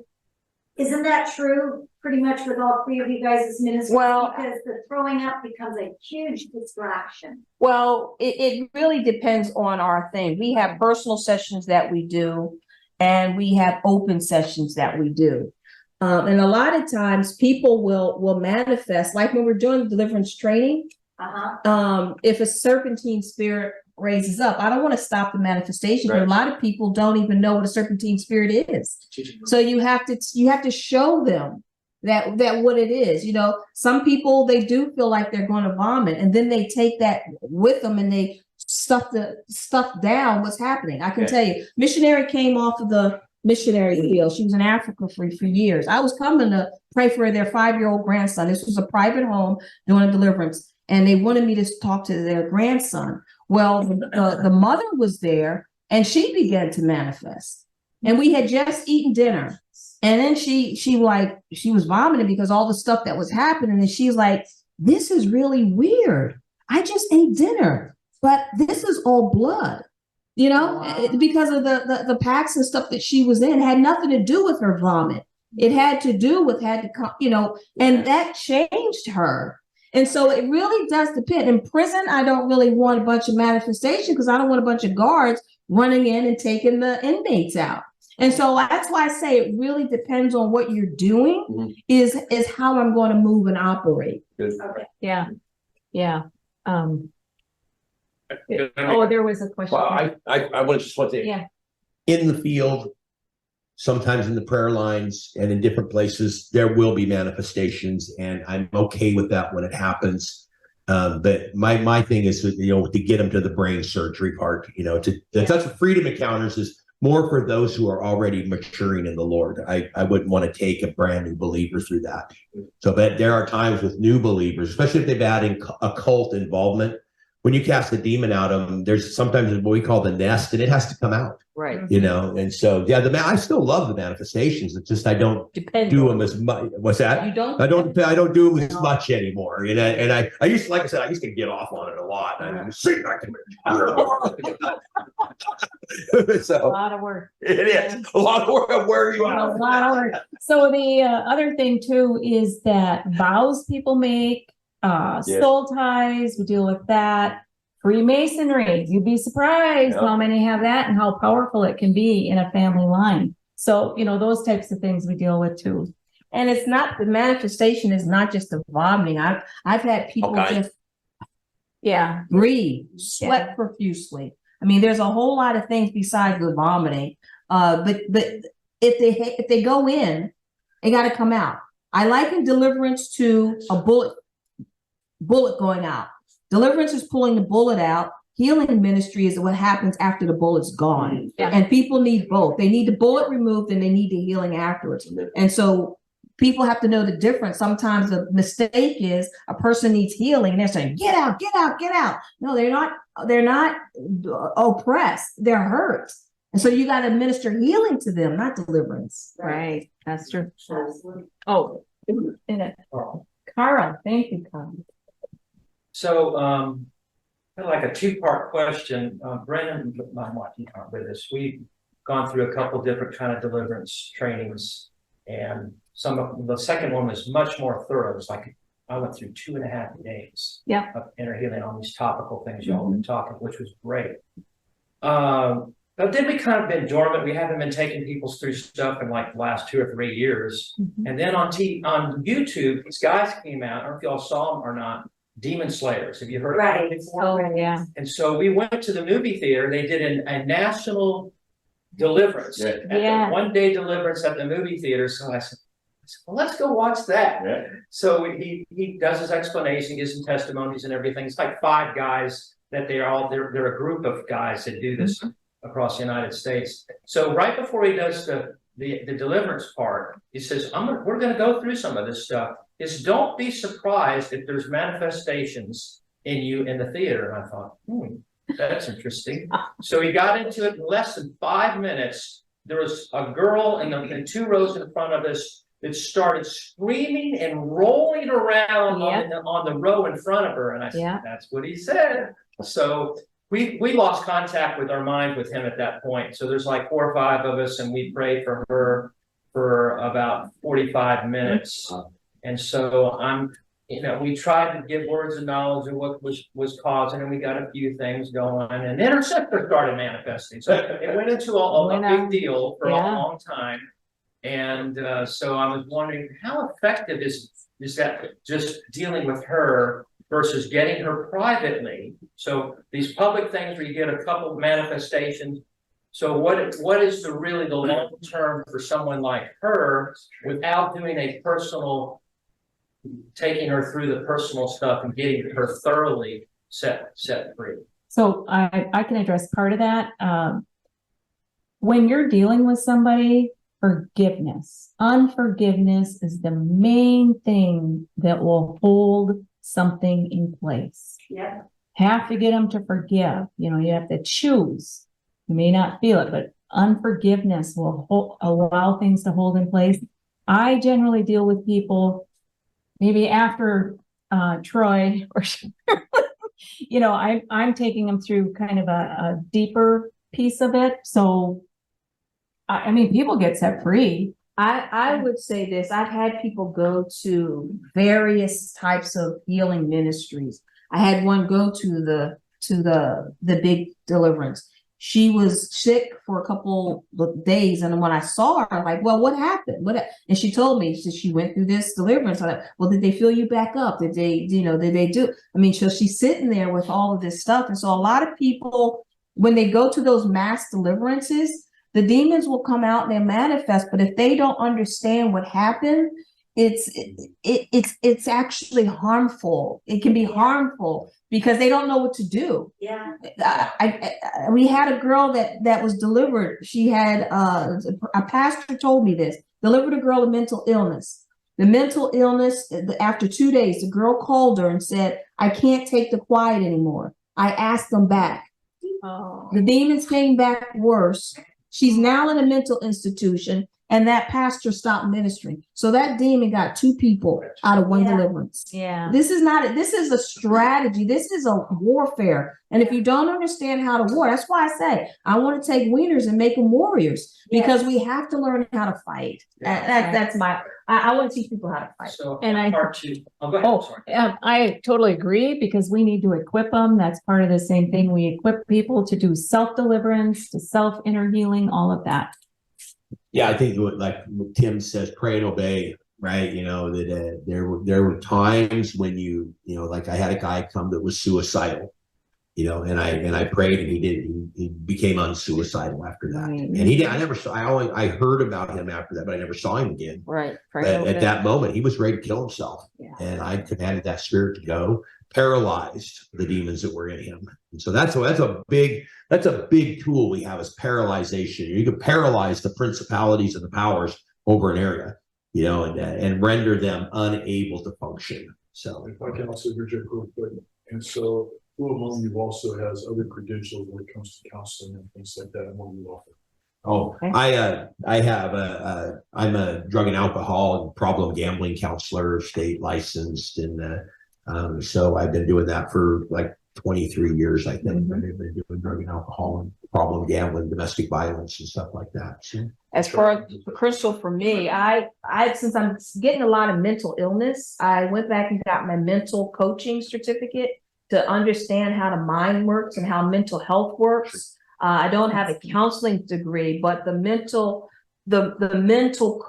isn't that true pretty much with all 3 of you guys' ministries? Well, because the throwing up becomes a huge distraction. Well, it really depends on our thing. We have personal sessions that we do, and we have open sessions that we do. And a lot of times people will manifest, like when we're doing deliverance training, if a serpentine spirit raises up, I don't want to stop the manifestation, but a lot of people don't even know what a serpentine spirit is. So you have to show them that what it is. You know, some people, they do feel like they're going to vomit, and then they take that with them and they stuff down what's happening. I can tell you, missionary came off of the missionary field. She was in Africa for years. I was coming to pray for their 5-year-old grandson. This was a private home doing a deliverance, and they wanted me to talk to their grandson. Well, the mother was there, and she began to manifest. And we had just eaten dinner, and then she was vomiting because all the stuff that was happening, and she's like, "This is really weird. I just ate dinner, but this is all blood." You know, because of the packs and stuff that she was in. It had nothing to do with her vomit. It had to do with and that changed her. And so it really does depend. In prison, I don't really want a bunch of manifestation because I don't want a bunch of guards running in and taking the inmates out. And so that's why I say it really depends on what you're doing is how I'm going to move and operate. Good. Okay. Yeah. Yeah. There was a question. Well, I want to just want to in the field, sometimes in the prayer lines and in different places, there will be manifestations, and I'm okay with that when it happens. But my thing is, to get them to the brain surgery part, that's what Freedom Encounters is more for those who are already maturing in the Lord. I wouldn't want to take a brand new believer through that. So, but there are times with new believers, especially if they've had occult involvement. When you cast a demon out of them, there's sometimes what we call the nest, and it has to come out. Right. And so, I still love the manifestations. It's just, I don't do them as much. What's that? You don't? I don't do them as much anymore. And I used to, like I said, I used to get off on it a lot. So A lot of work. it is a lot of work. Where are you A at? lot of work. So the other thing too is that vows people make, soul ties, we deal with that. Freemasonry, you'd be surprised how many have that and how powerful it can be in a family line. So, those types of things we deal with too. And it's not, the manifestation is not just the vomiting. I've had people just breathe, sweat profusely. I mean, there's a whole lot of things besides the vomiting. But if they go in, they got to come out. I liken deliverance to a bullet going out. Deliverance is pulling the bullet out. healing ministry is what happens after the bullet's gone. Yeah. And people need both. They need the bullet removed and they need the healing afterwards. And so people have to know the difference. Sometimes the mistake is a person needs healing and they're saying, get out, get out, get out. No, they're not oppressed. They're hurt. And so you got to administer healing to them, not deliverance. Right, that's true. Absolutely. Oh, in it. Carl, thank you, Carl. So, kind of like a two-part question. Brennan, my wife, you aren't with us. We've gone through a couple different kind of deliverance trainings, and the second one was much more thorough. It was like I went through 2.5 days of inner healing on these topical things y'all been talking, which was great. But then we kind of been dormant. We haven't been taking people through stuff in like the last 2 or 3 years. And then on YouTube, these guys came out. I don't know if y'all saw them or not. Demon Slayers. Have you heard of them before? Oh, yeah. And so we went to the movie theater. They did a national deliverance, at the one-day deliverance at the movie theater. So I said, well, let's go watch that. Yeah. So he does his explanation, gives some testimonies and everything. It's like 5 guys that they're a group of guys that do this across the United States. So right before he does the deliverance part, he says, we're going to go through some of this stuff. Don't be surprised if there's manifestations in you in the theater. And I thought, that's interesting. So he got into it in less than 5 minutes. There was a girl in the 2 rows in front of us that started screaming and rolling around on the row in front of her. And I said, that's what he said. So we lost contact with our mind with him at that point. So there's like 4 or 5 of us, and we prayed for her for about 45 minutes. And so we tried to give words of knowledge of what was causing, and we got a few things going, and then her sister started manifesting. So it went into a big deal for a long time. And so I was wondering, how effective is that just dealing with her versus getting her privately? So these public things where you get a couple of manifestations. So what is really the long term for someone like her without doing a personal, taking her through the personal stuff and getting her thoroughly set free? So I can address part of that. When you're dealing with somebody, unforgiveness is the main thing that will hold something in place. Yeah. Have to get them to forgive. You have to choose. You may not feel it, but unforgiveness will allow things to hold in place. I generally deal with people maybe after Troy or I'm taking them through kind of a deeper piece of it. So I mean, people get set free. I would say this. I've had people go to various types of healing ministries. I had one go to the big deliverance. She was sick for a couple of days, and when I saw her, I'm like, well, what happened? And she told me, she went through this deliverance. I'm like, well, did they fill you back up? Did they do? I mean, so she's sitting there with all of this stuff. And so a lot of people, when they go to those mass deliverances, the demons will come out and they manifest, but if they don't understand what happened, it's actually harmful. It can be harmful because they don't know what to do. Yeah. We had a girl that was delivered. She had a pastor told me this. Delivered a girl with mental illness. The mental illness, after 2 days, the girl called her and said, "I can't take the quiet anymore." I asked them back. Oh. The demons came back worse. She's now in a mental institution, and that pastor stopped ministering. So that demon got 2 people out of one deliverance. Yeah. This is a strategy. This is a warfare. And if you don't understand how to war, that's why I say I want to take wieners and make them warriors, because we have to learn how to fight. That's I want to teach people how to fight. So And part 2. Oh, go ahead. Sorry. I totally agree, because we need to equip them. That's part of the same thing. We equip people to do self-deliverance, to self-inner healing, all of that. Yeah, I think like Tim says, pray and obey, right? That there were times when like I had a guy come that was suicidal, and I prayed, and he became unsuicidal after that. Mm-hmm. And I heard about him after that, but I never saw him again. Right. But at that moment, he was ready to kill himself. Yeah. And I commanded that spirit to go, paralyzed the demons that were in him. And so that's a big tool we have, is paralyzation. You can paralyze the principalities and the powers over an area, you know, and render them unable to function. So If I can also interject real quick, and so who among you also has other credentials when it comes to counseling and things like that, and what you offer? Oh, I'm a drug and alcohol and problem gambling counselor, state licensed, and so I've been doing that for like 23 years, I think. I've been doing drug and alcohol and problem gambling, domestic violence, and stuff like that. So, As for Crystal, for me, I since I'm getting a lot of mental illness, I went back and got my mental coaching certificate to understand how the mind works and how mental health works. I don't have a counseling degree, but the mental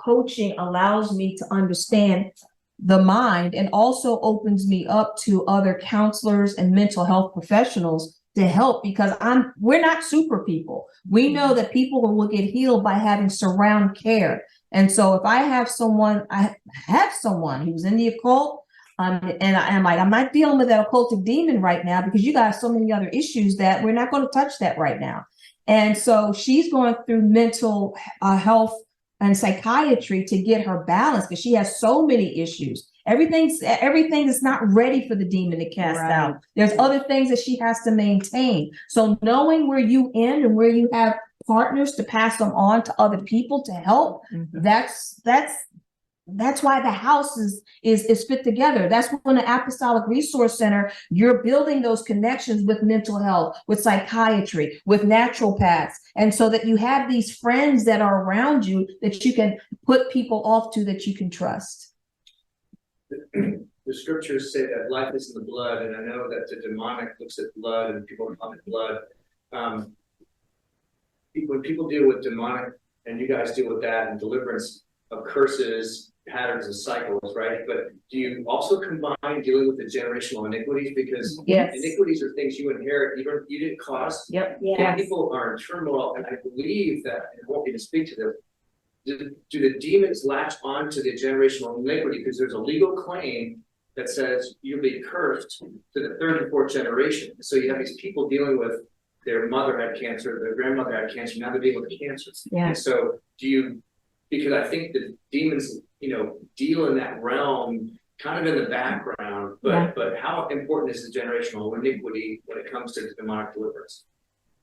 coaching allows me to understand the mind, and also opens me up to other counselors and mental health professionals to help, because we're not super people. We know that people will get healed by having surround care. And so if I have someone who's in the occult, and I'm not dealing with that occultic demon right now, because you got so many other issues that we're not going to touch that right now. And so she's going through mental health and psychiatry to get her balance, because she has so many issues. Everything is not ready for the demon to cast out. There's other things that she has to maintain. So knowing where you end and where you have partners to pass them on to other people to help, that's why the house is fit together. That's when the Apostolic Resource Center, you're building those connections with mental health, with psychiatry, with naturopaths. And so that you have these friends that are around you that you can put people off to, that you can trust. The scriptures say that life is in the blood, and I know that the demonic looks at blood and people vomit blood. When people deal with demonic, and you guys deal with that, and deliverance of curses, patterns and cycles, right? But do you also combine dealing with the generational iniquities? Because iniquities are things you inherit, you didn't cause. Yep. Yeah. People are in turmoil, and I believe that, and I want you to speak to them, do the demons latch on to the generational iniquity? Because there's a legal claim that says you'll be cursed to the third and fourth generation. So you have these people dealing with their mother had cancer, their grandmother had cancer, now they're dealing with cancer. Yeah. And so because I think the demons, deal in that realm kind of in the background, but how important is the generational iniquity when it comes to demonic deliverance?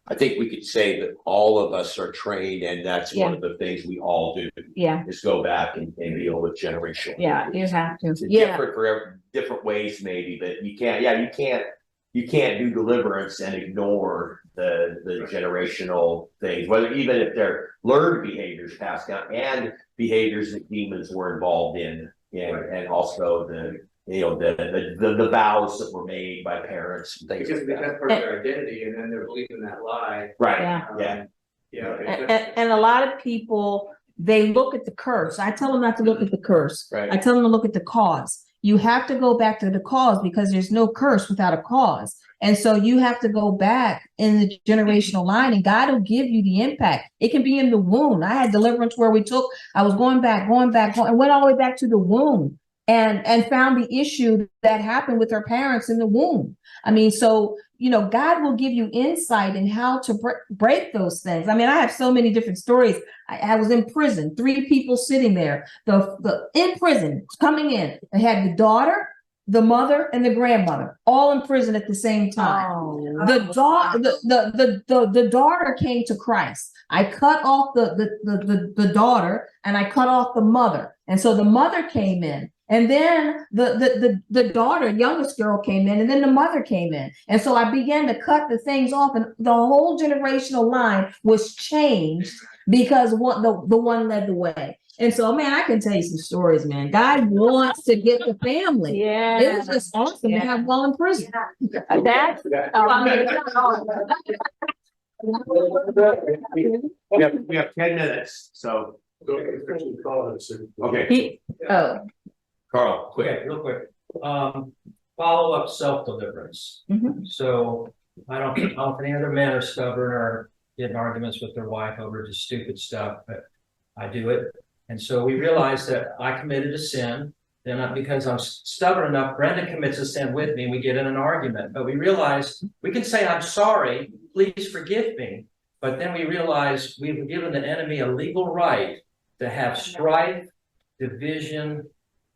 I think we could say that all of us are trained, and that's one of the things we all do. Yeah. Is go back and deal with generational. Yeah, you have to. It's different for different ways, maybe, but you can't do deliverance and ignore the generational things, whether even if they're learned behaviors passed down and behaviors that demons were involved in, and also the vows that were made by parents and things Because like that. that's part of their identity, and then they're believing that lie. Right. And a lot of people, they look at the curse. I tell them not to look at the curse. Right. I tell them to look at the cause. You have to go back to the cause, because there's no curse without a cause. And so you have to go back in the generational line, and God will give you the impact. It can be in the womb. I had deliverance where I was going back, and went all the way back to the womb, and found the issue that happened with her parents in the womb. I mean, so, God will give you insight in how to break those things. I mean, I have so many different stories. I was in prison, 3 people sitting there, in prison, coming in. I had the daughter, the mother, and the grandmother, all in prison at the same time. The daughter came to Christ. I cut off the daughter, and I cut off the mother. And so the mother came in. And then the daughter, youngest girl, came in, and then the mother came in. And so I began to cut the things off, and the whole generational line was changed because the one led the way. And so, man, I can tell you some stories, man. God wants to get the family. Yeah. It was just awesome to have them all in prison. That's, We have 10 minutes, so okay. Carl, quick. Okay, real quick. Follow-up self-deliverance. So I don't know if any other men are stubborn or get in arguments with their wife over just stupid stuff, but I do it. And so we realized that I committed a sin Then because I'm stubborn enough, Brenda commits a sin with me and we get in an argument. But we realize we can say, I'm sorry, please forgive me. But then we realize we've given the enemy a legal right to have strife, division,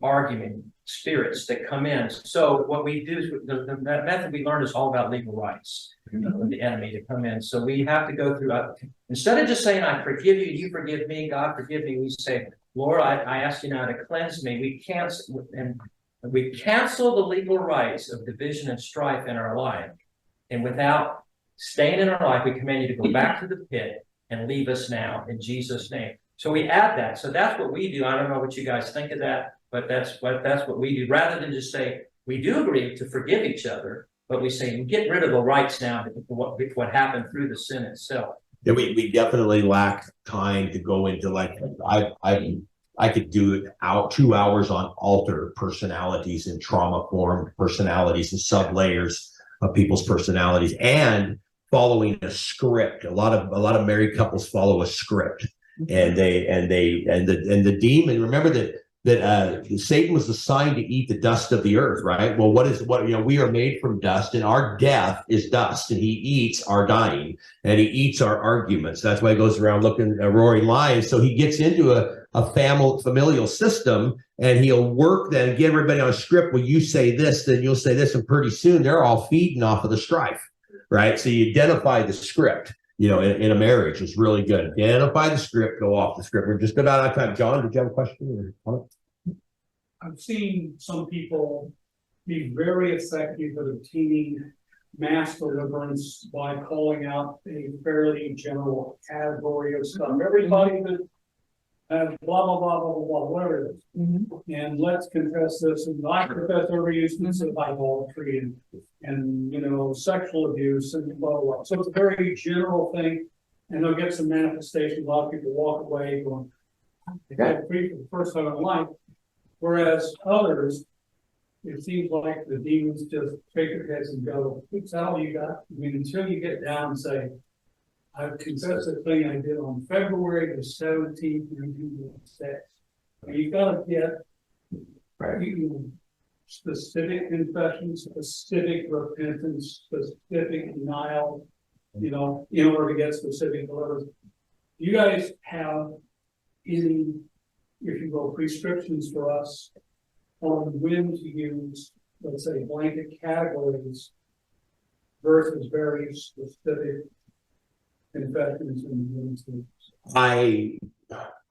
argument, spirits that come in. So what we do is the method we learn is all about legal rights of the enemy to come in. So we have to go through, instead of just saying, I forgive you, you forgive me, God forgive me, we say, Lord, I ask you now to cleanse me. We cancel the legal rights of division and strife in our life. And without staying in our life, we command you to go back to the pit and leave us now in Jesus' name. So we add that. So that's what we do. I don't know what you guys think of that, but that's what we do. Rather than just say, we do agree to forgive each other, but we say, we get rid of the rights now for what happened through the sin itself. Yeah, we definitely lack time to go into like I could do 2 hours on alter personalities and trauma formed personalities and sub layers of people's personalities and following a script. A lot of married couples follow a script, and the demon. Remember that Satan was assigned to eat the dust of the earth, right? Well, we are made from dust, and our death is dust, and he eats our dying, and he eats our arguments. That's why he goes around looking a roaring lion. So he gets into a familial system, and he'll work that and get everybody on a script. Well, you say this, then you'll say this, and pretty soon they're all feeding off of the strife, right? So you identify the script. In a marriage, it's really good. Identify the script, go off the script. We're just about out of time. John, did you have a question? I've seen some people be very effective at obtaining mass deliverance by calling out a fairly general category of stuff. Everybody that has blah, blah, blah, blah, blah, blah, whatever it is. And let's confess this, and I confess every instance of idolatry and sexual abuse and blah, blah, blah. So it's a very general thing, and they'll get some manifestation. A lot of people walk away going, I got free for the first time in my life. Whereas others, it seems like the demons just shake their heads and go, that's all you got. I mean, until you get down and say, I've confessed the thing I did on February the 17th, 1996. You gotta get specific confession, specific repentance, specific denial, in order to get specific deliverance. You guys have any, if you will, prescriptions for us on when to use, let's say, blanket categories versus very specific confessions and deliverances?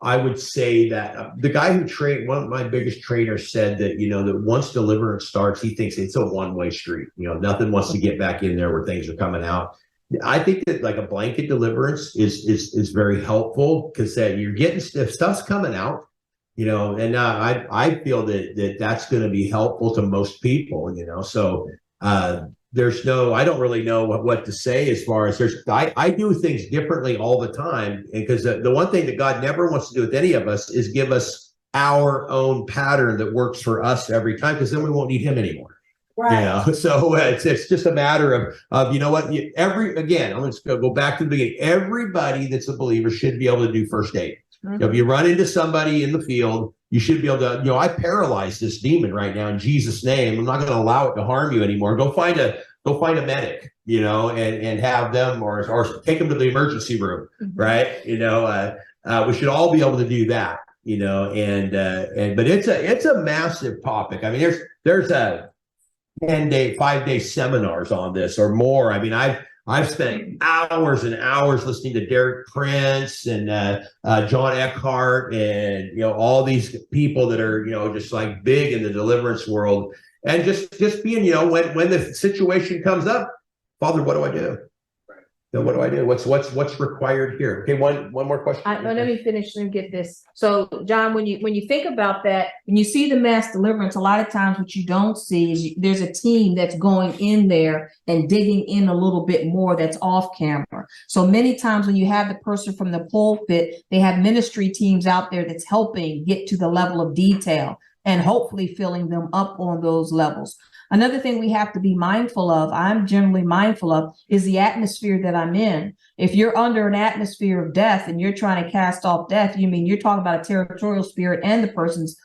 I would say that the guy who trained, one of my biggest trainers said that, that once deliverance starts, he thinks it's a one-way street. Nothing wants to get back in there where things are coming out. I think that like a blanket deliverance is very helpful because you're getting, if stuff's coming out, and I feel that that's going to be helpful to most people, so I don't really know what to say as far as I do things differently all the time. Because the one thing that God never wants to do with any of us is give us our own pattern that works for us every time, because then we won't need him anymore. Right. So it's just a matter of again, I'm just going to go back to the beginning. Everybody that's a believer should be able to do first aid. Mm-hmm. If you run into somebody in the field, you should be able to, I paralyze this demon right now in Jesus' name. I'm not going to allow it to harm you anymore. Go find a medic, and have them or take them to the emergency room, right? We should all be able to do that, but it's a massive topic. I mean, there's a 5-day seminars on this or more. I mean, I've spent hours and hours listening to Derek Prince and John Eckhart and all these people that are just like big in the deliverance world, and just being when the situation comes up, Father, what do I do? What do I do? What's required here? Okay, one more question. Let me finish and get this. So, John, when you think about that, when you see the mass deliverance, a lot of times what you don't see is there's a team that's going in there and digging in a little bit more that's off camera. So many times when you have the person from the pulpit, they have ministry teams out there that's helping get to the level of detail and hopefully filling them up on those levels. Another thing we have to be mindful of, I'm generally mindful of, is the atmosphere that I'm in. If you're under an atmosphere of death and you're trying to cast off death, you're talking about a territorial spirit and the person's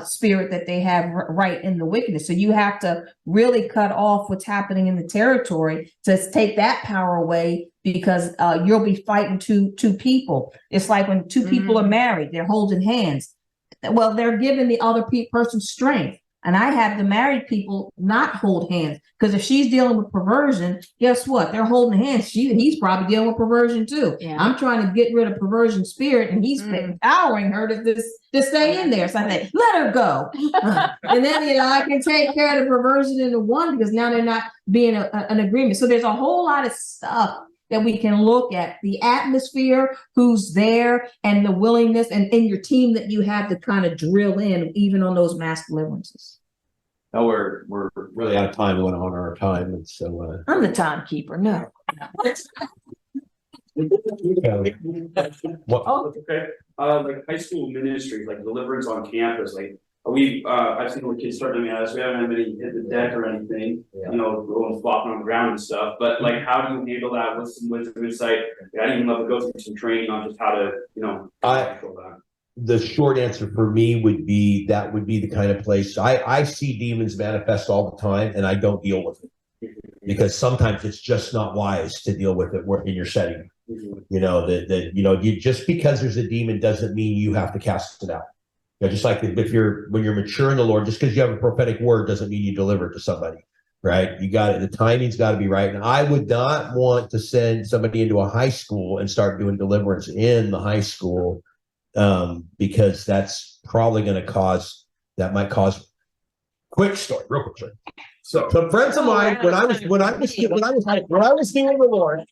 spirit that they have right in the wickedness. So you have to really cut off what's happening in the territory to take that power away, because you'll be fighting two people. It's like when two people are married, they're holding hands. Well, they're giving the other person strength. And I have the married people not hold hands, because if she's dealing with perversion, guess what? They're holding hands. He's probably dealing with perversion too. Yeah. I'm trying to get rid of perversion spirit, and he's empowering her to stay in there. So I say, let her go. And then, I can take care of the perversion in the one, because now they're not being an agreement. So there's a whole lot of stuff that we can look at, the atmosphere, who's there, and the willingness, and in your team that you have to kind of drill in, even on those mass deliverances. No, we're really out of time. We want to honor our time, and so I'm the timekeeper. No. Okay, like high school ministries, like Deliverance on campus, like I've seen the kids start doing that. We haven't had many hit the deck or anything, going flopping on the ground and stuff. But like, how do you handle that with some wisdom, insight? I'd even love to go through some training on just how to, control that. The short answer for me would be that would be the kind of place I see demons manifest all the time, and I don't deal with it because sometimes it's just not wise to deal with it in your setting. Just because there's a demon doesn't mean you have to cast it out. Just like when you're mature in the Lord, just because you have a prophetic word doesn't mean you deliver it to somebody, right? The timing's got to be right. And I would not want to send somebody into a high school and start doing deliverance in the high school, because that's probably going to might cause real quick story. So some friends of mine, when I was dealing with the Lord,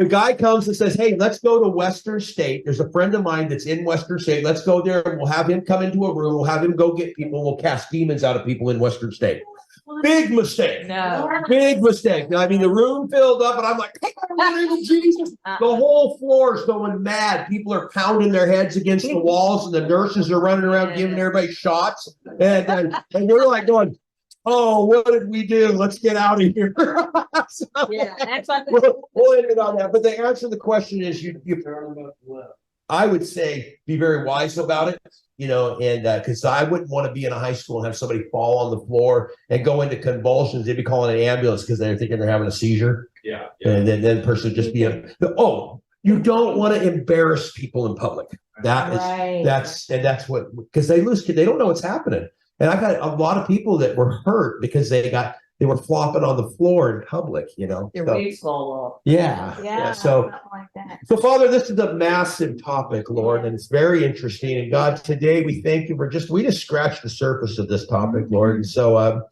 a guy comes and says, hey, let's go to Western State. There's a friend of mine that's in Western State. Let's go there, and we'll have him come into a room. We'll have him go get people. We'll cast demons out of people in Western State. Big mistake. No. Big mistake. I mean, the room filled up, and I'm like, hey, in the name of Jesus. The whole floor is going mad. People are pounding their heads against the walls, and the nurses are running around giving everybody shots. And we're like going, oh, what did we do? Let's get out of here. So, that's what we'll end it on that. But the answer to the question is, I would say be very wise about it, and because I wouldn't want to be in a high school and have somebody fall on the floor and go into convulsions. They'd be calling an ambulance because they're thinking they're having a seizure. Yeah. And then the person would just be you don't want to embarrass people in public. That's what, because they don't know what's happening. And I've had a lot of people that were hurt because they were flopping on the floor in public, Your wigs fall off. Yeah. So Father, this is a massive topic, Lord, and it's very interesting. And God, today we thank you for we just scratched the surface of this topic, Lord. And so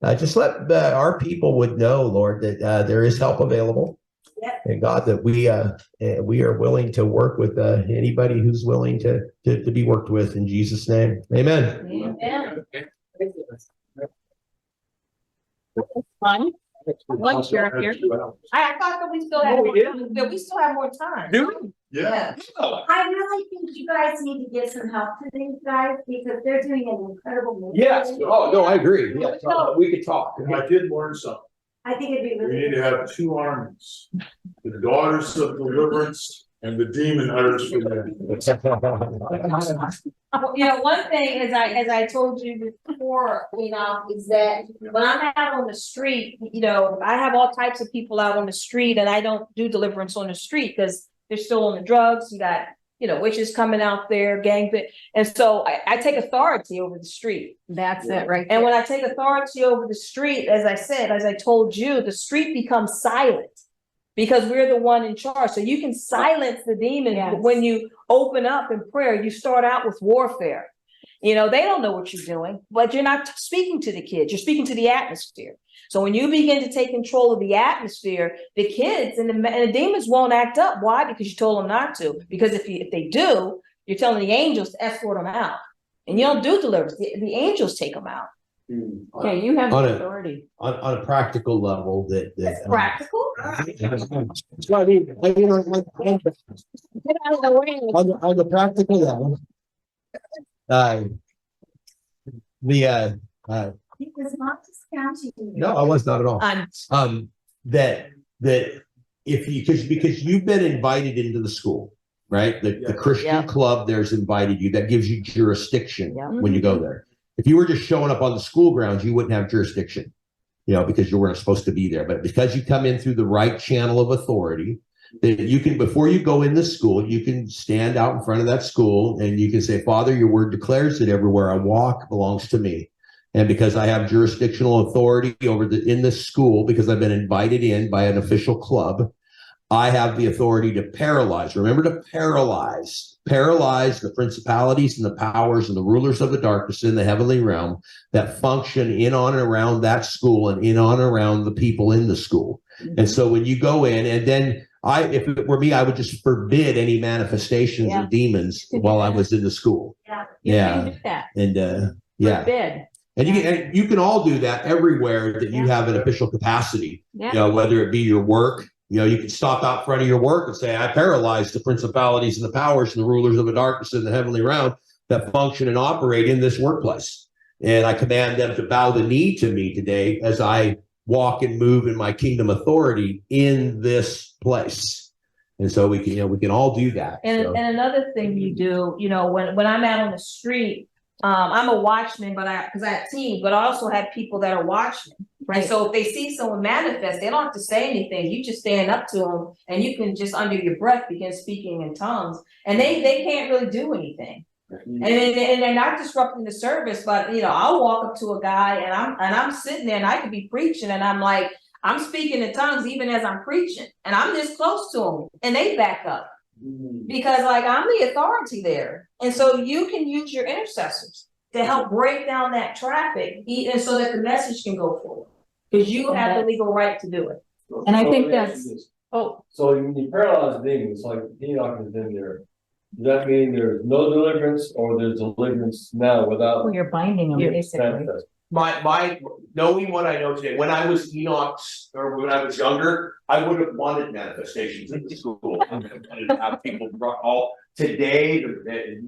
just let our people would know, Lord, that there is help available. Yep. And God, that we are willing to work with anybody who's willing to be worked with, in Jesus' name. Amen. Amen. Fun. Lunch here. I thought that we still had more time. We still have more time. Do we? Yeah. I really think you guys need to give some help to these guys because they're doing an incredible move. Yes. Oh, no, I agree. Yeah. We could talk. I did learn something. I think it'd be We really. need to have two armies, the daughters of deliverance and the demon hunters for men. One thing, as I told you before, is that when I'm out on the street, I have all types of people out on the street, and I don't do deliverance on the street because they're still on the drugs. You got, witches coming out there, and so I take authority over the street. That's it, right? And when I take authority over the street, as I told you, the street becomes silent. Because we're the one in charge. So you can silence the demon when you open up in prayer. You start out with warfare. They don't know what you're doing, but you're not speaking to the kids. You're speaking to the atmosphere. So when you begin to take control of the atmosphere, the kids and the demons won't act up. Why? Because you told them not to. Because if they do, you're telling the angels to escort them out. And you don't do deliverance. The angels take them out. Yeah, you have authority. On a practical level, That's practical. So I mean, on the practical level, He was not discounting you. no, I was not at all. That if because you've been invited into the school, right? The Christian Yeah. club there's invited you. That gives you jurisdiction Yeah. when you go there. If you were just showing up on the school grounds, you wouldn't have jurisdiction, because you weren't supposed to be there. But because you come in through the right channel of authority, that you can, before you go in the school, you can stand out in front of that school and you can say, Father, your word declares that everywhere I walk belongs to me. And because I have jurisdictional authority in this school, because I've been invited in by an official club, I have the authority to paralyze. Remember, to paralyze the principalities and the powers and the rulers of the darkness in the heavenly realm that function in, on, and around that school and in, on, and around the people in the school. And so when you go in, and then if it were me, I would just forbid any manifestations of demons while I was in the school. You can do that. And yeah. Forbid. And you can all do that everywhere that you have an official capacity, whether it be your work. You can stop out front of your work and say, I paralyze the principalities and the powers and the rulers of the darkness in the heavenly realm that function and operate in this workplace. And I command them to bow the knee to me today as I walk and move in my kingdom authority in this place. And so we can all do that. And another thing you do, when I'm out on the street, I'm a watchman, because I have teams, but I also have people that are watchmen. Right. So if they see someone manifest, they don't have to say anything. You just stand up to them and you can just under your breath begin speaking in tongues, and they can't really do anything. And they're not disrupting the service, but I'll walk up to a guy and I'm sitting there and I could be preaching and I'm like, I'm speaking in tongues even as I'm preaching, and I'm this close to them and they back up because I'm the authority there. And so you can use your intercessors to help break down that traffic, and so that the message can go forward. Because you have the legal right to do it. And I think that's, So when you paralyze demons, like Enoch is in there, does that mean there's no deliverance, or there's deliverance now without? well, you're binding them, basically. manifest? My knowing what I know today, when I was Enoch's, or when I was younger, I would have wanted manifestations in the school. I wanted to have people all today,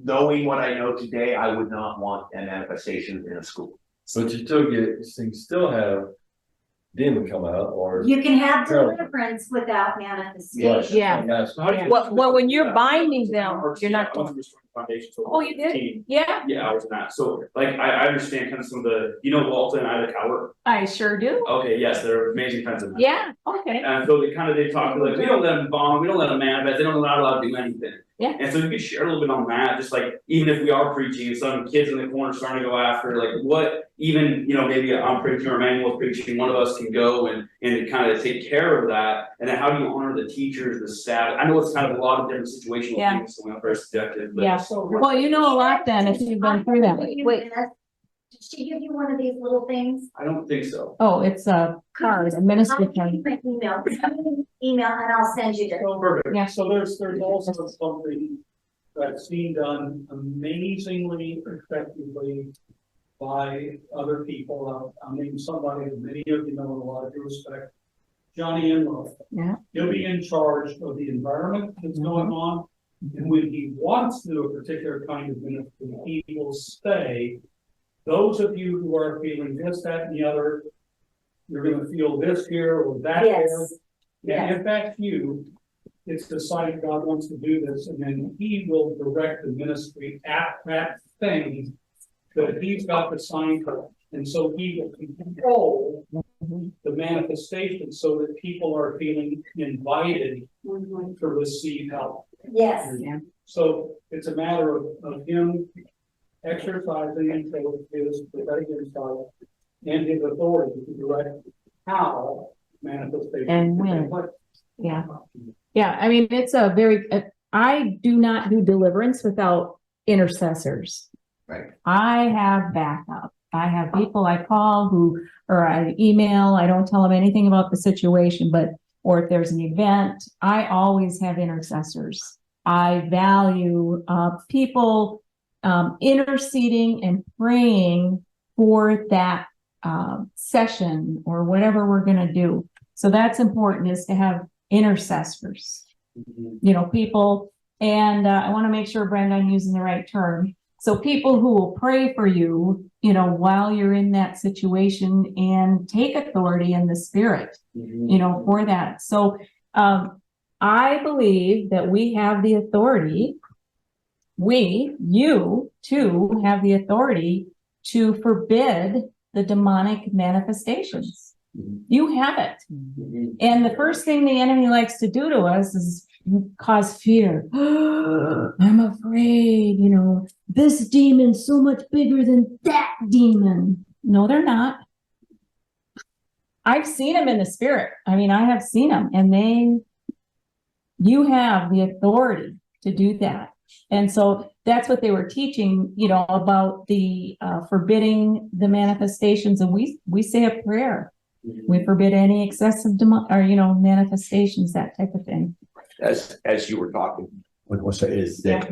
knowing what I know today, I would not want a manifestation in a school. But you still have demon come out, or? You can have deliverance without manifestation. Yeah. Well, when you're binding them, you're not. Oh, you did? Yeah, Yeah, I was in that. So I understand kind of some of the, Walton and Ida Cowart. I sure do. Okay, yes, they're amazing friends of mine. Yeah, okay. And so they talk like, we don't let them bomb, we don't let them manifest, they're not allowed to do anything. Yeah. And so you could share a little bit on that, just even if we are preaching and some kids in the corner starting to go after, what even, maybe I'm preaching or Emmanuel's preaching, one of us can go and kind of take care of that. And then how do you honor the teachers, the staff? I know it's kind of a lot of different situational things, so we're not very subjective, but. Yeah, well, you know a lot then if you've been through that. Wait, did she give you one of these little things? I don't think so. Oh, it's a card, a ministry I'll card. give you my email and I'll send you the. Yeah. So there's also something that's being done amazingly effectively by other people. I mean, somebody that many of you know in a lot of respect, Johnny Enlow. Yeah. He'll be in charge of the environment that's going on. And when he wants to do a particular kind of ministry, he will say, those of you who are feeling this, that, and the other, you're gonna feel this here or that Yes. there. And if that's you, it's decided God wants to do this, and then he will direct the ministry at that thing that he's got the sign for. And so he will control the manifestation so that people are feeling invited to receive help. Yes. So it's a matter of him exercising his prophetic insight and his authority to direct how manifestation. And when. Yeah. Yeah, I mean, it's a very, I do not do deliverance without intercessors. Right. I have backup. I have people I call or I email. I don't tell them anything about the situation, or if there's an event, I always have intercessors. I value people interceding and praying for that session or whatever we're going to do. So that's important, is to have intercessors, people. And I want to make sure, Brenda, I'm using the right term. So people who will pray for you, while you're in that situation and take authority in the spirit, for that. So I believe that we have the authority, you too, have the authority to forbid the demonic manifestations. You have it. And the first thing the enemy likes to do to us is cause fear. I'm afraid, this demon's so much bigger than that demon. No, they're not. I've seen them in the spirit. I mean, I have seen them, and you have the authority to do that. And so that's what they were teaching, about the forbidding the manifestations. And we say a prayer. We forbid any excessive manifestations, that type of thing. As you were talking, what I want to say is that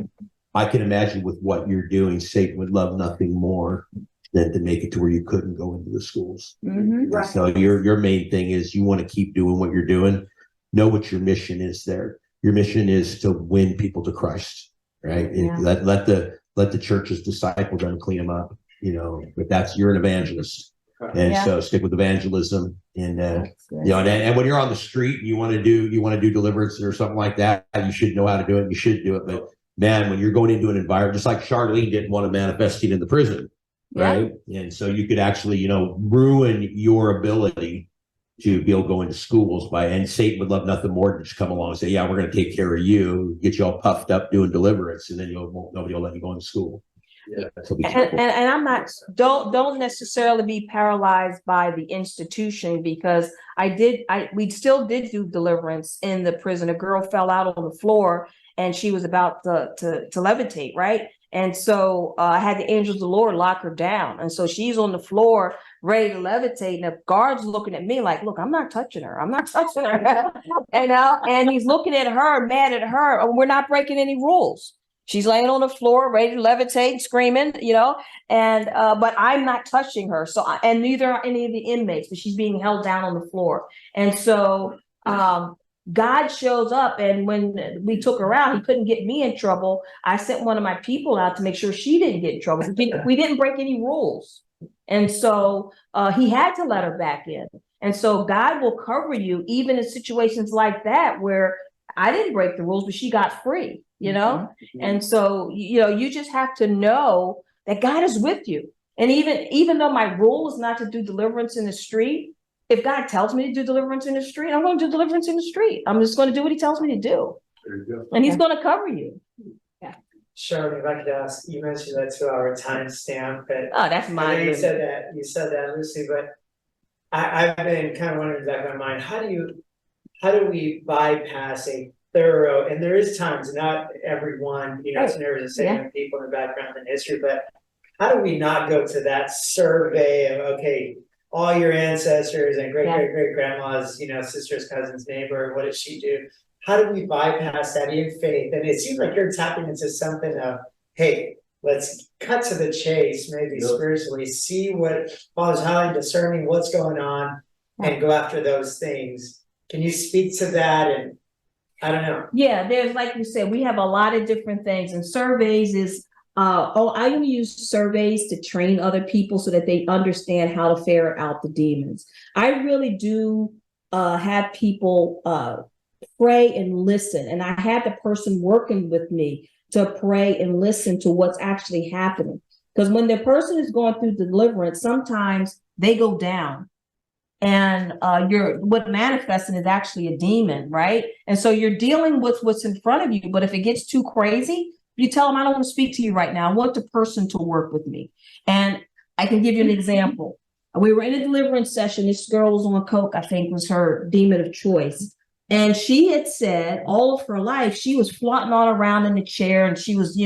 I can imagine with what you're doing, Satan would love nothing more than to make it to where you couldn't go into the schools. Right. So your main thing is you want to keep doing what you're doing. Know what your mission is there. Your mission is to win people to Christ, right? Yeah. Let the churches disciple them, clean them up, but you're an evangelist. And so stick with evangelism, and and when you're on the street and you want to do deliverance or something like that, you should know how to do it. You should do it. But man, when you're going into an environment, just like Charlene didn't want to manifest it in the prison, right? And so you could actually, ruin your ability to be able to go into schools and Satan would love nothing more than just come along and say, yeah, we're going to take care of you, get you all puffed up doing deliverance, and then nobody will let you go into school. Yeah, and I'm not, don't necessarily be paralyzed by the institution, because we still did do deliverance in the prison. A girl fell out on the floor and she was about to levitate, right? And so I had the angels of the Lord lock her down. And so she's on the floor ready to levitate. And the guard's looking at me like, look, I'm not touching her. I'm not touching her. And he's looking at her, mad at her. And we're not breaking any rules. She's laying on the floor, ready to levitate, screaming, but I'm not touching her. So, and neither are any of the inmates, but she's being held down on the floor. And so God shows up, and when we took her out, he couldn't get me in trouble. I sent one of my people out to make sure she didn't get in trouble. We didn't break any rules. And so he had to let her back in. And so God will cover you even in situations like that, where I didn't break the rules, but she got free, And so, you just have to know that God is with you. And even though my rule is not to do deliverance in the street, if God tells me to do deliverance in the street, I'm going to do deliverance in the street. I'm just going to do what he tells me to do. There you go. And he's going to cover you. Charlene, if I could ask, you mentioned that 2-hour timestamp, but Oh, that's I know mine. you said that loosely, but I've been kind of wondering in the back of my mind, how do we bypass a thorough, and there is times, not everyone, it's never the same people in the background and history, but how do we not go to that survey of, okay, all your ancestors and great grandma's, sister's cousin's neighbor, what did she do? How do we bypass that in faith? And it seems like you're tapping into something of, hey, let's cut to the chase, maybe spiritually, see what Father's highly discerning what's going on, and go after those things. Can you speak to that? And I don't know. Yeah, there's, like you said, we have a lot of different things, and surveys is, I only use surveys to train other people so that they understand how to ferret out the demons. I really do have people pray and listen, and I had the person working with me to pray and listen to what's actually happening. Because when the person is going through deliverance, sometimes they go down. And what manifesting is actually a demon, right? And so you're dealing with what's in front of you. But if it gets too crazy, you tell them, I don't want to speak to you right now. I want the person to work with me. And I can give you an example. We were in a deliverance session. This girl was on coke, I think was her demon of choice. And she had said all of her life, she was flaunting all around in the chair. And she was,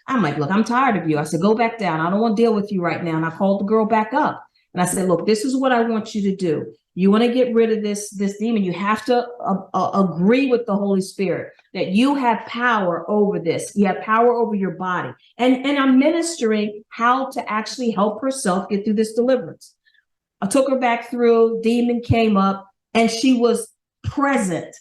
I'm like, look, I'm tired of you. I said, go back down. I don't want to deal with you right now. And I called the girl back up. And I said, look, this is what I want you to do. You want to get rid of this demon. You have to agree with the Holy Spirit that you have power over this. You have power over your body. And I'm ministering how to actually help herself get through this deliverance. I took her back through, demon came up, and she was present.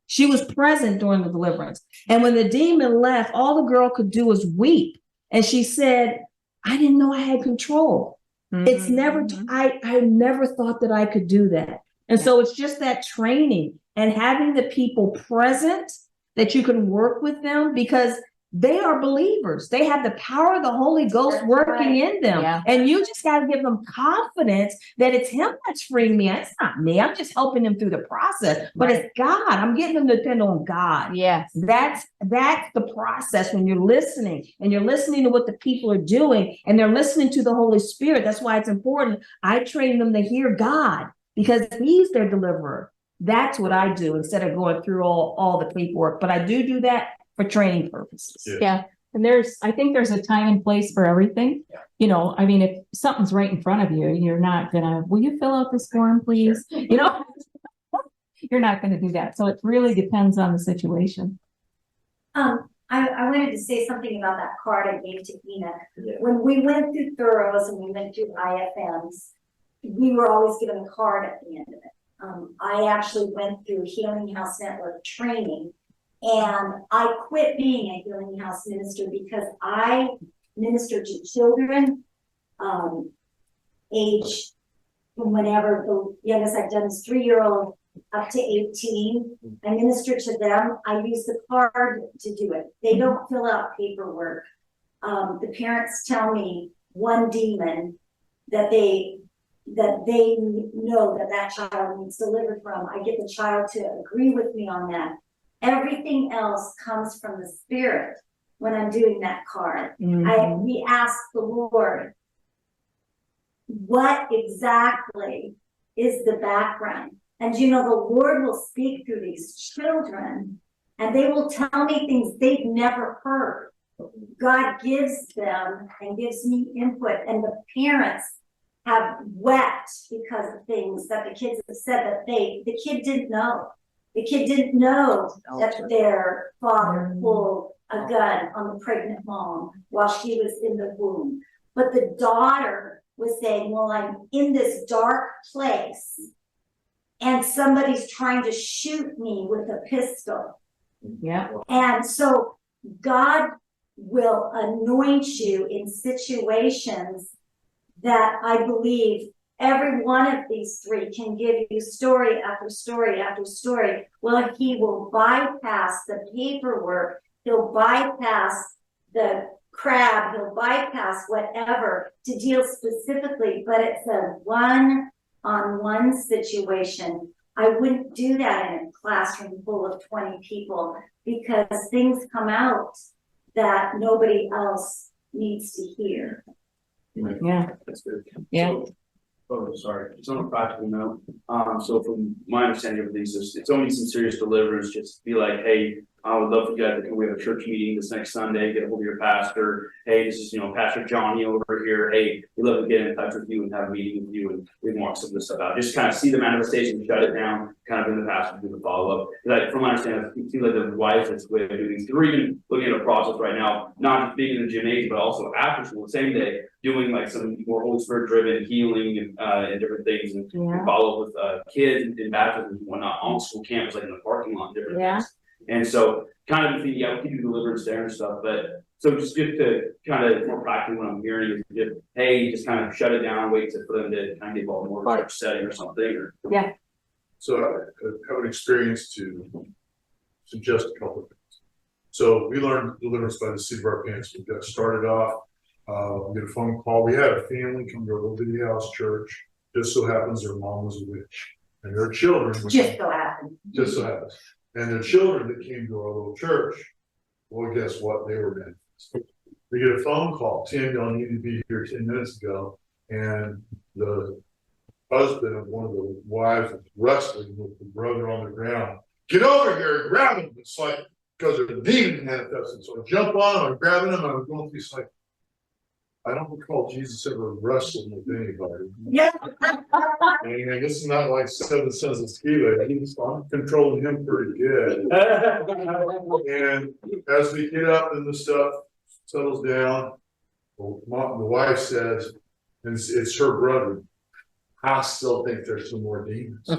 She was present during the deliverance. And when the demon left, all the girl could do was weep. And she said, I didn't know I had control. It's never, I never thought that I could do that. And so it's just that training and having the people present that you can work with them, because they are believers. They have the power of the Holy Ghost That's working right. in them. Yeah. And you just got to give them confidence that it's him that's freeing me. It's not me. I'm just helping them through the process, but it's God. I'm getting them to depend on God. Yes. That's the process when you're listening and you're listening to what the people are doing and they're listening to the Holy Spirit. That's why it's important. I train them to hear God because he's their deliverer. That's what I do instead of going through all the paperwork. But I do that for training purposes. Yeah. And I think there's a time and place for everything. You know, I mean, if something's right in front of you, you're not gonna, will you fill out this form, please? You know, you're not gonna do that. So it really depends on the situation. I wanted to say something about that card I gave to Ina. When we went through Thorough and we went through IFMs, we were always given a card at the end of it. I actually went through Healing House Network training, and I quit being a Healing House minister because I minister to children, age from whenever the youngest I've done is 3-year-old up to 18. I minister to them. I use the card to do it. They don't fill out paperwork. The parents tell me one demon that they know that child needs delivered from. I get the child to agree with me on that. Everything else comes from the Spirit when I'm doing that card. We ask the Lord, what exactly is the background? And you know, the Lord will speak through these children and they will tell me things they've never heard. God gives them and gives me input, and the parents have wept because of things that the kids have said that the kid didn't know. The kid didn't know that their father pulled a gun on the pregnant mom while she was in the womb. But the daughter was saying, well, I'm in this dark place and somebody's trying to shoot me with a pistol. Yeah. And so God will anoint you in situations that I believe every one of these three can give you story after story after story. Well, he will bypass the paperwork, he'll bypass the crab, he'll bypass whatever to deal specifically, but it's a one-on-one situation. I wouldn't do that in a classroom full of 20 people because things come out that nobody else needs to hear. Yeah. That's good. Yeah. Sorry, it's on a practical note. So from my understanding of these, it's only some serious deliverance, just be like, hey, I would love for you guys to come. We have a church meeting this next Sunday, get a hold of your pastor. Hey, this is, Pastor Johnny over here. Hey, we'd love to get in touch with you and have a meeting with you, and we can walk some of this stuff out. Just kind of see the manifestation, shut it down, kind of in the pastor do the follow-up. Like, from my understanding, it seems like the wisest way of doing things. We're even looking at a process right now, not just being in the gymnasium, but also after school, same day, doing like some more Holy Spirit driven healing and different things, and follow up with kids and baptisms and whatnot on school campus, like in the parking lot, different things. And so kind of thinking, we can do deliverance there and stuff, but so just to kind of more practically what I'm hearing is just, hey, just kind of shut it down, wait for them to kind of get involved more in church setting or something. So I have an experience to suggest a couple of things. So we learned deliverance by the seat of our pants. We got started off, we get a phone call. We had a family come to a Liberty House church. Just so happens their mom was a witch, and their children. Just so happens. Just so happens. And the children that came to our little church, well, guess what? They were men. We get a phone call. Tim, y'all need to be here 10 minutes ago. And the husband of one of the wives was wrestling with the brother on the ground. Get over here and grab him. It's like, because there's a demon manifested. So I jump on, I'm grabbing him, and I'm going through, it's like, I don't recall Jesus ever wrestled with anybody. Yeah. And I guess it's not like 7 cents a kilo. I'm controlling him pretty good. And as we get up and the stuff settles down, the wife says, and it's her brother, I still think there's some more demons.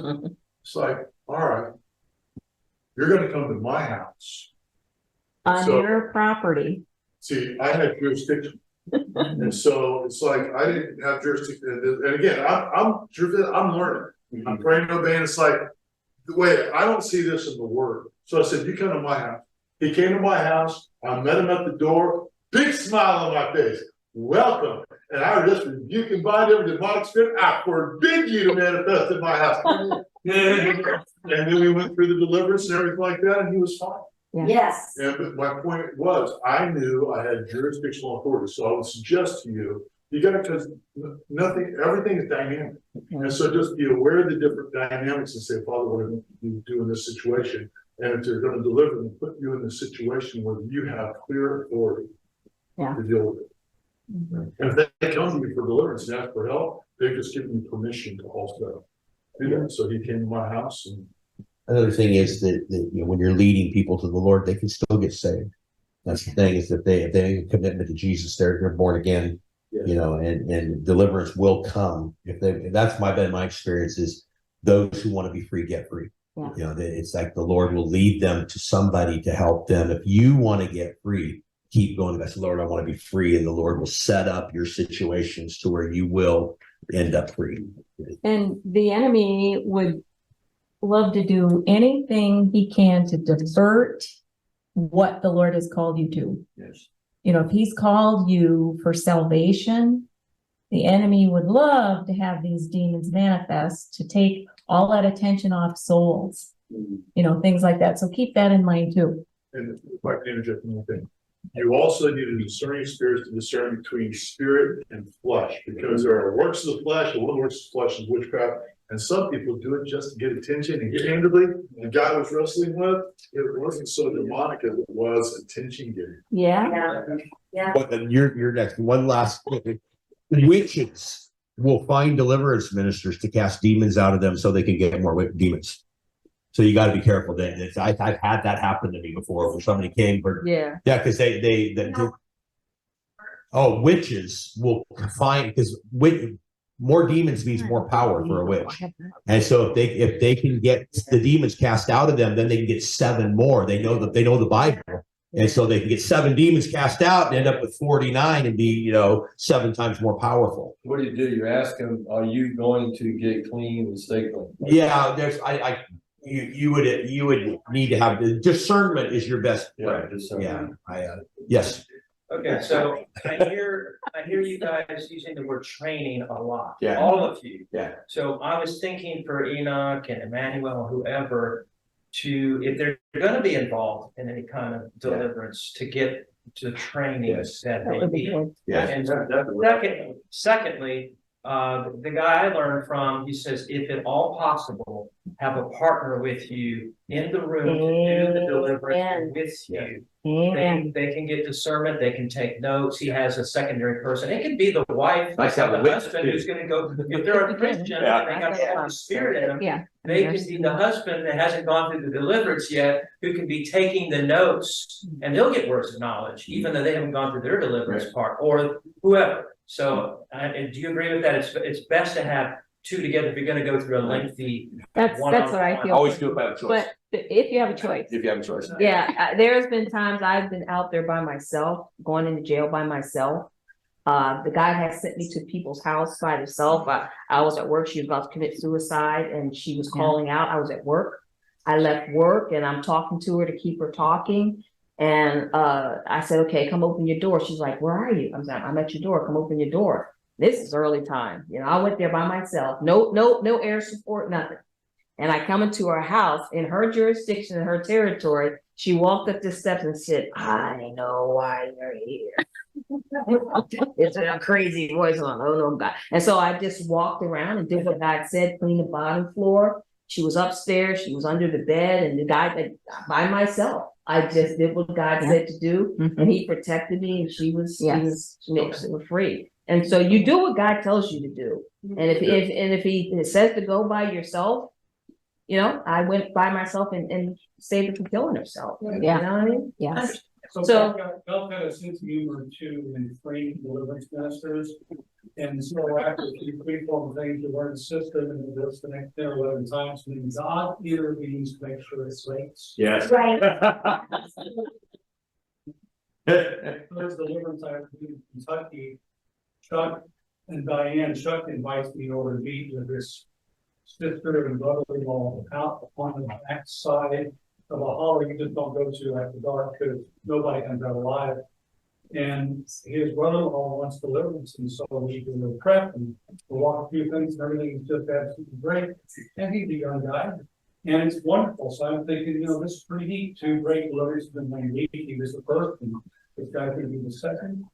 It's like, all right, you're going to come to my house. On your property. See, I had jurisdiction. And so it's like I didn't have jurisdiction. And again, I'm learning. I'm praying to obey, and it's like, wait, I don't see this in the word. So I said, you come to my house. He came to my house. I met him at the door. Big smile on my face. Welcome. And I just rebuke and bind every demonic spirit. I forbid you to manifest in my house. And then we went through the deliverance and everything like that, and he was fine. Yes. And but my point was, I knew I had jurisdictional authority, so I would suggest to you, you gotta, because everything is dynamic. And so just be aware of the different dynamics and say, Father, what do you do in this situation? And if they're gonna deliver them, put you in the situation where you have clear authority to deal with it. And if they come to you for deliverance and ask for help, they're just giving you permission to also do that. So he came to my house. And another thing is that when you're leading people to the Lord, they can still get saved. That's the thing, is that if they make a commitment to Jesus, they're born again. And deliverance will come that's been my experience, is those who want to be free get free. It's like the Lord will lead them to somebody to help them. If you want to get free, keep going to God. Lord, I want to be free, and the Lord will set up your situations to where you will end up free. And the enemy would love to do anything he can to divert what the Lord has called you to. Yes. If he's called you for salvation, the enemy would love to have these demons manifest to take all that attention off souls, things like that. So keep that in mind too. if I can interject one thing. You also need a discerning spirit to discern between spirit and flesh, because there are works of the flesh, and one of the works of the flesh is witchcraft. And some people do it just to get attention. And candidly, the guy I was wrestling with, it wasn't so demonic as it was attention getting. But then your next one last thing. Witches will find deliverance ministers to cast demons out of them so they can get more demons. So you got to be careful. I've had that happen to me before, where somebody came because witches will find, because more demons means more power for a witch. And so if they can get the demons cast out of them, then they can get 7 more. They know the Bible. And so they can get 7 demons cast out and end up with 49 and be, 7 times more powerful. What do? You ask them, are you going to get clean and stay clean? Yeah, you would need to have the discernment is your best friend. Yes. Okay, so I hear you guys using the word training a lot. Yeah. All of you. Yeah. So I was thinking for Enoch and Emmanuel, whoever, if they're going to be involved in any kind of deliverance, to get to the training that they need. Yeah. And secondly, the guy I learned from, he says, if at all possible, have a partner with you in the room to do the deliverance with you. They can get discernment, they can take notes. He has a secondary person. It could be the wife, the husband who's going to go. If they're a Christian, and they got the Holy Spirit in them. They can be the husband that hasn't gone through the deliverance yet, who can be taking the notes, and they'll get words of knowledge, even though they haven't gone through their deliverance part, or whoever. So, do you agree with that? It's best to have 2 together if you're going to go through a lengthy. That's what I feel. Always do it by choice. But if you have a choice. If you have a choice. There's been times I've been out there by myself, going into jail by myself. The guy has sent me to people's house by herself. I was at work. She was about to commit suicide, and she was calling out. I was at work. I left work, and I'm talking to her to keep her talking. And I said, okay, come open your door. She's like, where are you? I'm at your door. Come open your door. This is early time. I went there by myself. No air support, nothing. And I come into her house in her jurisdiction, in her territory. She walked up the steps and said, I know why you're here. It's a crazy voice on. Oh no, God. And so I just walked around and did what God said, clean the bottom floor. She was upstairs, she was under the bed, and the guy by myself. I just did what God said to do, and he protected me, and she was free. And so you do what God tells you to do. And if he says to go by yourself, I went by myself and saved her from killing herself. You know what I mean? Yes. So Bill had a sense of humor too in training deliverance ministers. And so after three, 4 things, you learn the system and it goes the next 10 or 11 times. And God intervenes to make sure it's rates. Yes. Right. There's deliverance I have to do in Kentucky. Chuck and Diane, Chuck invites me over to meet with this sister and brother-in-law out on the backside of a hollow you just don't go to after dark because nobody comes out alive. And his brother-in-law wants deliverance, and so we do the prep and we walk a few things and everything is just absolutely great. And he's a young guy, and it's wonderful. So I'm thinking, this is pretty neat. 2 great deliverances in 1 week. He was the first, and this guy's gonna be the second.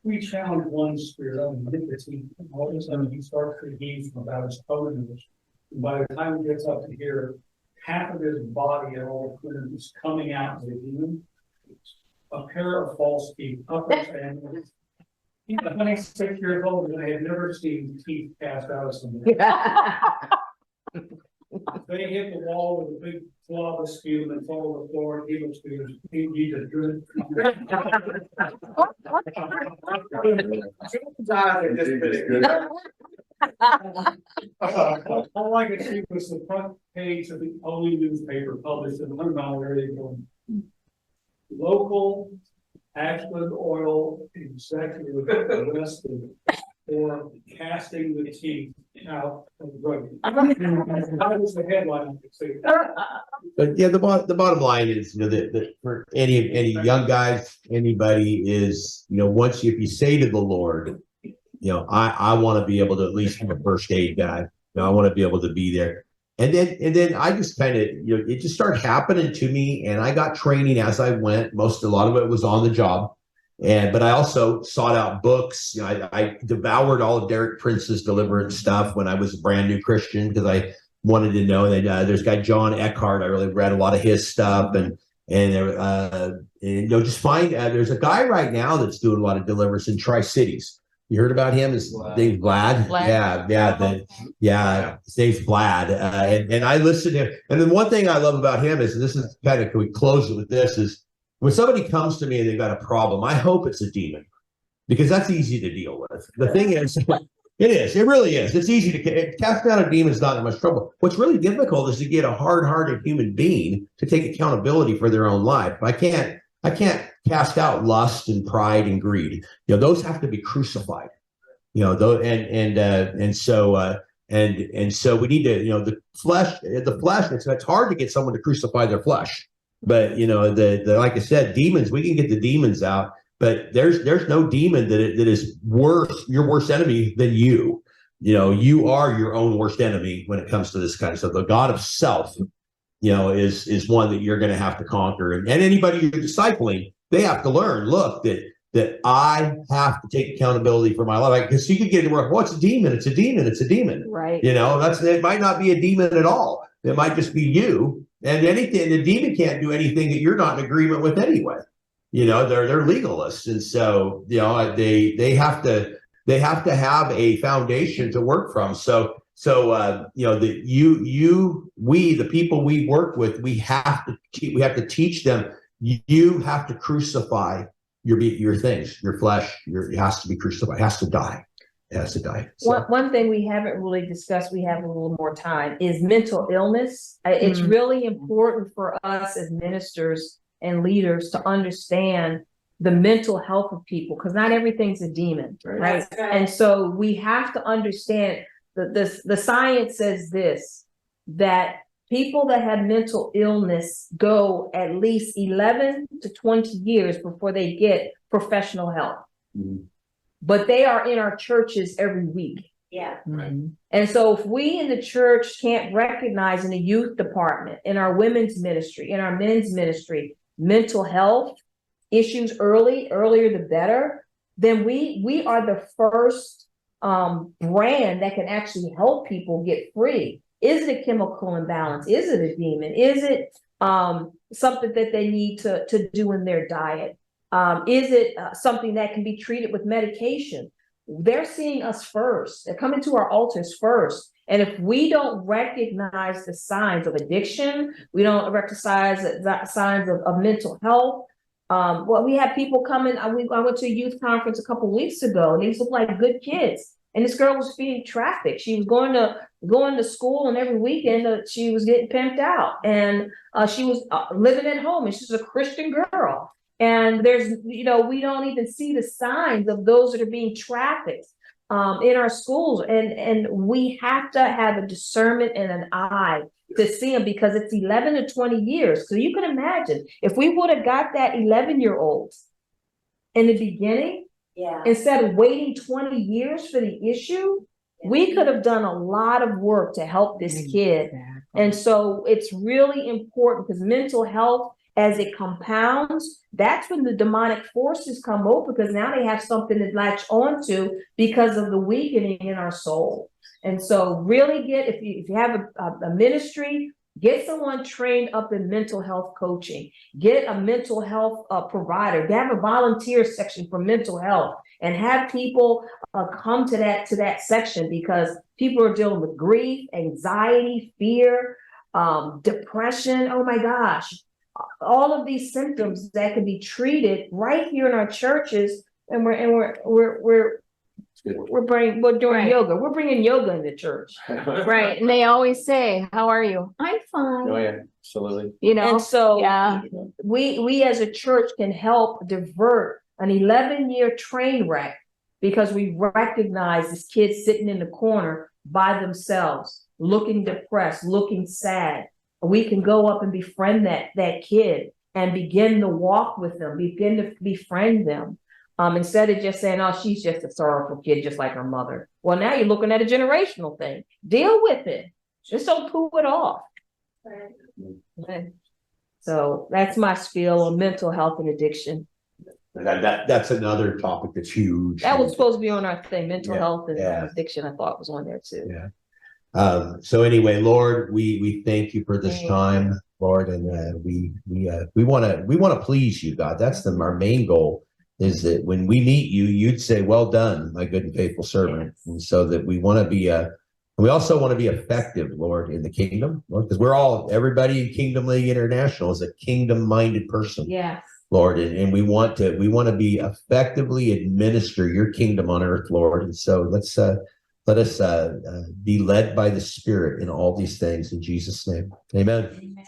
We challenge one spirit on iniquity, and all of a sudden he starts to heave from about his toenails. And by the time he gets up to here, half of his body and all the fluid is coming out of the demon. A pair of false teeth, uppers and he's 26 years old, and I had never seen teeth cast out of somebody. They hit the wall with a big blob of sputum and fall on the floor, and he looks good. He just good. All I could see was the front page of the only newspaper published in the 100-mile area going, local Ashland Oil executive arrested for casting the teeth out of the drug. That was the headline I could see. But yeah, the bottom line is, that for any young guys, anybody is, once if you say to the Lord, I want to be able to at least be a first aid guy. I want to be able to be there. And then I just kind of, it just started happening to me, and I got training as I went. A lot of it was on the job. But I also sought out books. I devoured all of Derek Prince's deliverance stuff when I was a brand new Christian, because I wanted to know that there's a guy, John Eckhart. I really read a lot of his stuff, and just find there's a guy right now that's doing a lot of deliverance in Tri-Cities. You heard about him? His name's Vlad. His name's Vlad. And I listened to him. And then one thing I love about him is, and this is kind of, can we close it with this, is when somebody comes to me and they've got a problem, I hope it's a demon, because that's easy to deal with. The thing is, it really is. It's easy to cast out a demon is not that much trouble. What's really difficult is to get a hard-hearted human being to take accountability for their own life. I can't cast out lust and pride and greed. Those have to be crucified. So we need to, the flesh. It's hard to get someone to crucify their flesh. But like I said, demons, we can get the demons out, but there's no demon that is your worst enemy than you. You are your own worst enemy when it comes to this kind of stuff. The God of self, is one that you're going to have to conquer. And anybody you're discipling, they have to learn, look, that I have to take accountability for my life. Because you could get it where, what's a demon? It's a demon. It's a demon. Right. It might not be a demon at all. It might just be you. And the demon can't do anything that you're not in agreement with anyway. They're legalists. And so, they have to have a foundation to work from. So the people we work with, we have to teach them. You have to crucify your things, your flesh. It has to be crucified. It has to die. It has to die. So. One thing we haven't really discussed, we have a little more time, is mental illness. It's really important for us as ministers and leaders to understand the mental health of people, because not everything's a demon, right? And so we have to understand that the science says this, that people that have mental illness go at least 11 to 20 years before they get professional help. But they are in our churches every week. Yeah. Right. And so if we in the church can't recognize in the youth department, in our women's ministry, in our men's ministry, mental health issues earlier the better, then we are the first brand that can actually help people get free. Is it a chemical imbalance? Is it a demon? Is it something that they need to do in their diet? Is it something that can be treated with medication? They're seeing us first. They're coming to our altars first. And if we don't recognize the signs of addiction, we don't recognize the signs of mental health. We had people coming. I went to a youth conference a couple of weeks ago, and these looked like good kids. And this girl was being trafficked. She was going to school, and every weekend she was getting pimped out. And she was living at home, and she's a Christian girl. And there's, we don't even see the signs of those that are being trafficked. in our schools, and we have to have a discernment and an eye to see them, because it's 11 to 20 years. So you can imagine if we would have got that 11-year-old in the beginning, Yeah. instead of waiting 20 years for the issue, we could have done a lot of work to help this kid. And so it's really important, because mental health, as it compounds, that's when the demonic forces come over, because now they have something to latch onto because of the weakening in our soul. And so really if you have a ministry, get someone trained up in mental health coaching, get a mental health provider, have a volunteer section for mental health, and have people come to that section, because people are dealing with grief, anxiety, fear, depression. Oh my gosh. All of these symptoms that can be treated right here in our churches, and we're doing yoga. We're bringing yoga into church, Right. And they always say, how are you? I'm fine. Oh, yeah, absolutely. You know, and so yeah. we as a church can help divert an 11-year train wreck, because we recognize this kid sitting in the corner by themselves, looking depressed, looking sad. We can go up and befriend that kid and begin to walk with them, begin to befriend them. Instead of just saying, oh, she's just a sorrowful kid, just like her mother. Well, now you're looking at a generational thing. Deal with it. Just don't poo it off. Right. So that's my spiel on mental health and addiction. That's another topic that's huge. That was supposed to be on our thing, mental Yeah, health and yeah. addiction. I thought was on there too. Yeah. So anyway, Lord, we thank you for this Yeah. time, Lord, and we want to please you, God. That's our main goal, is that when we meet you, you'd say, "Well done, my good and faithful servant." Yes. And so that we want to be we also want to be effective, Lord, in the kingdom, Lord, because everybody in Kingdom League International is a kingdom-minded person. Yes. Lord, and we want to be effectively administer your kingdom on earth, Lord. And so let us be led by the Spirit in all these things, in Jesus' name. Amen. Amen.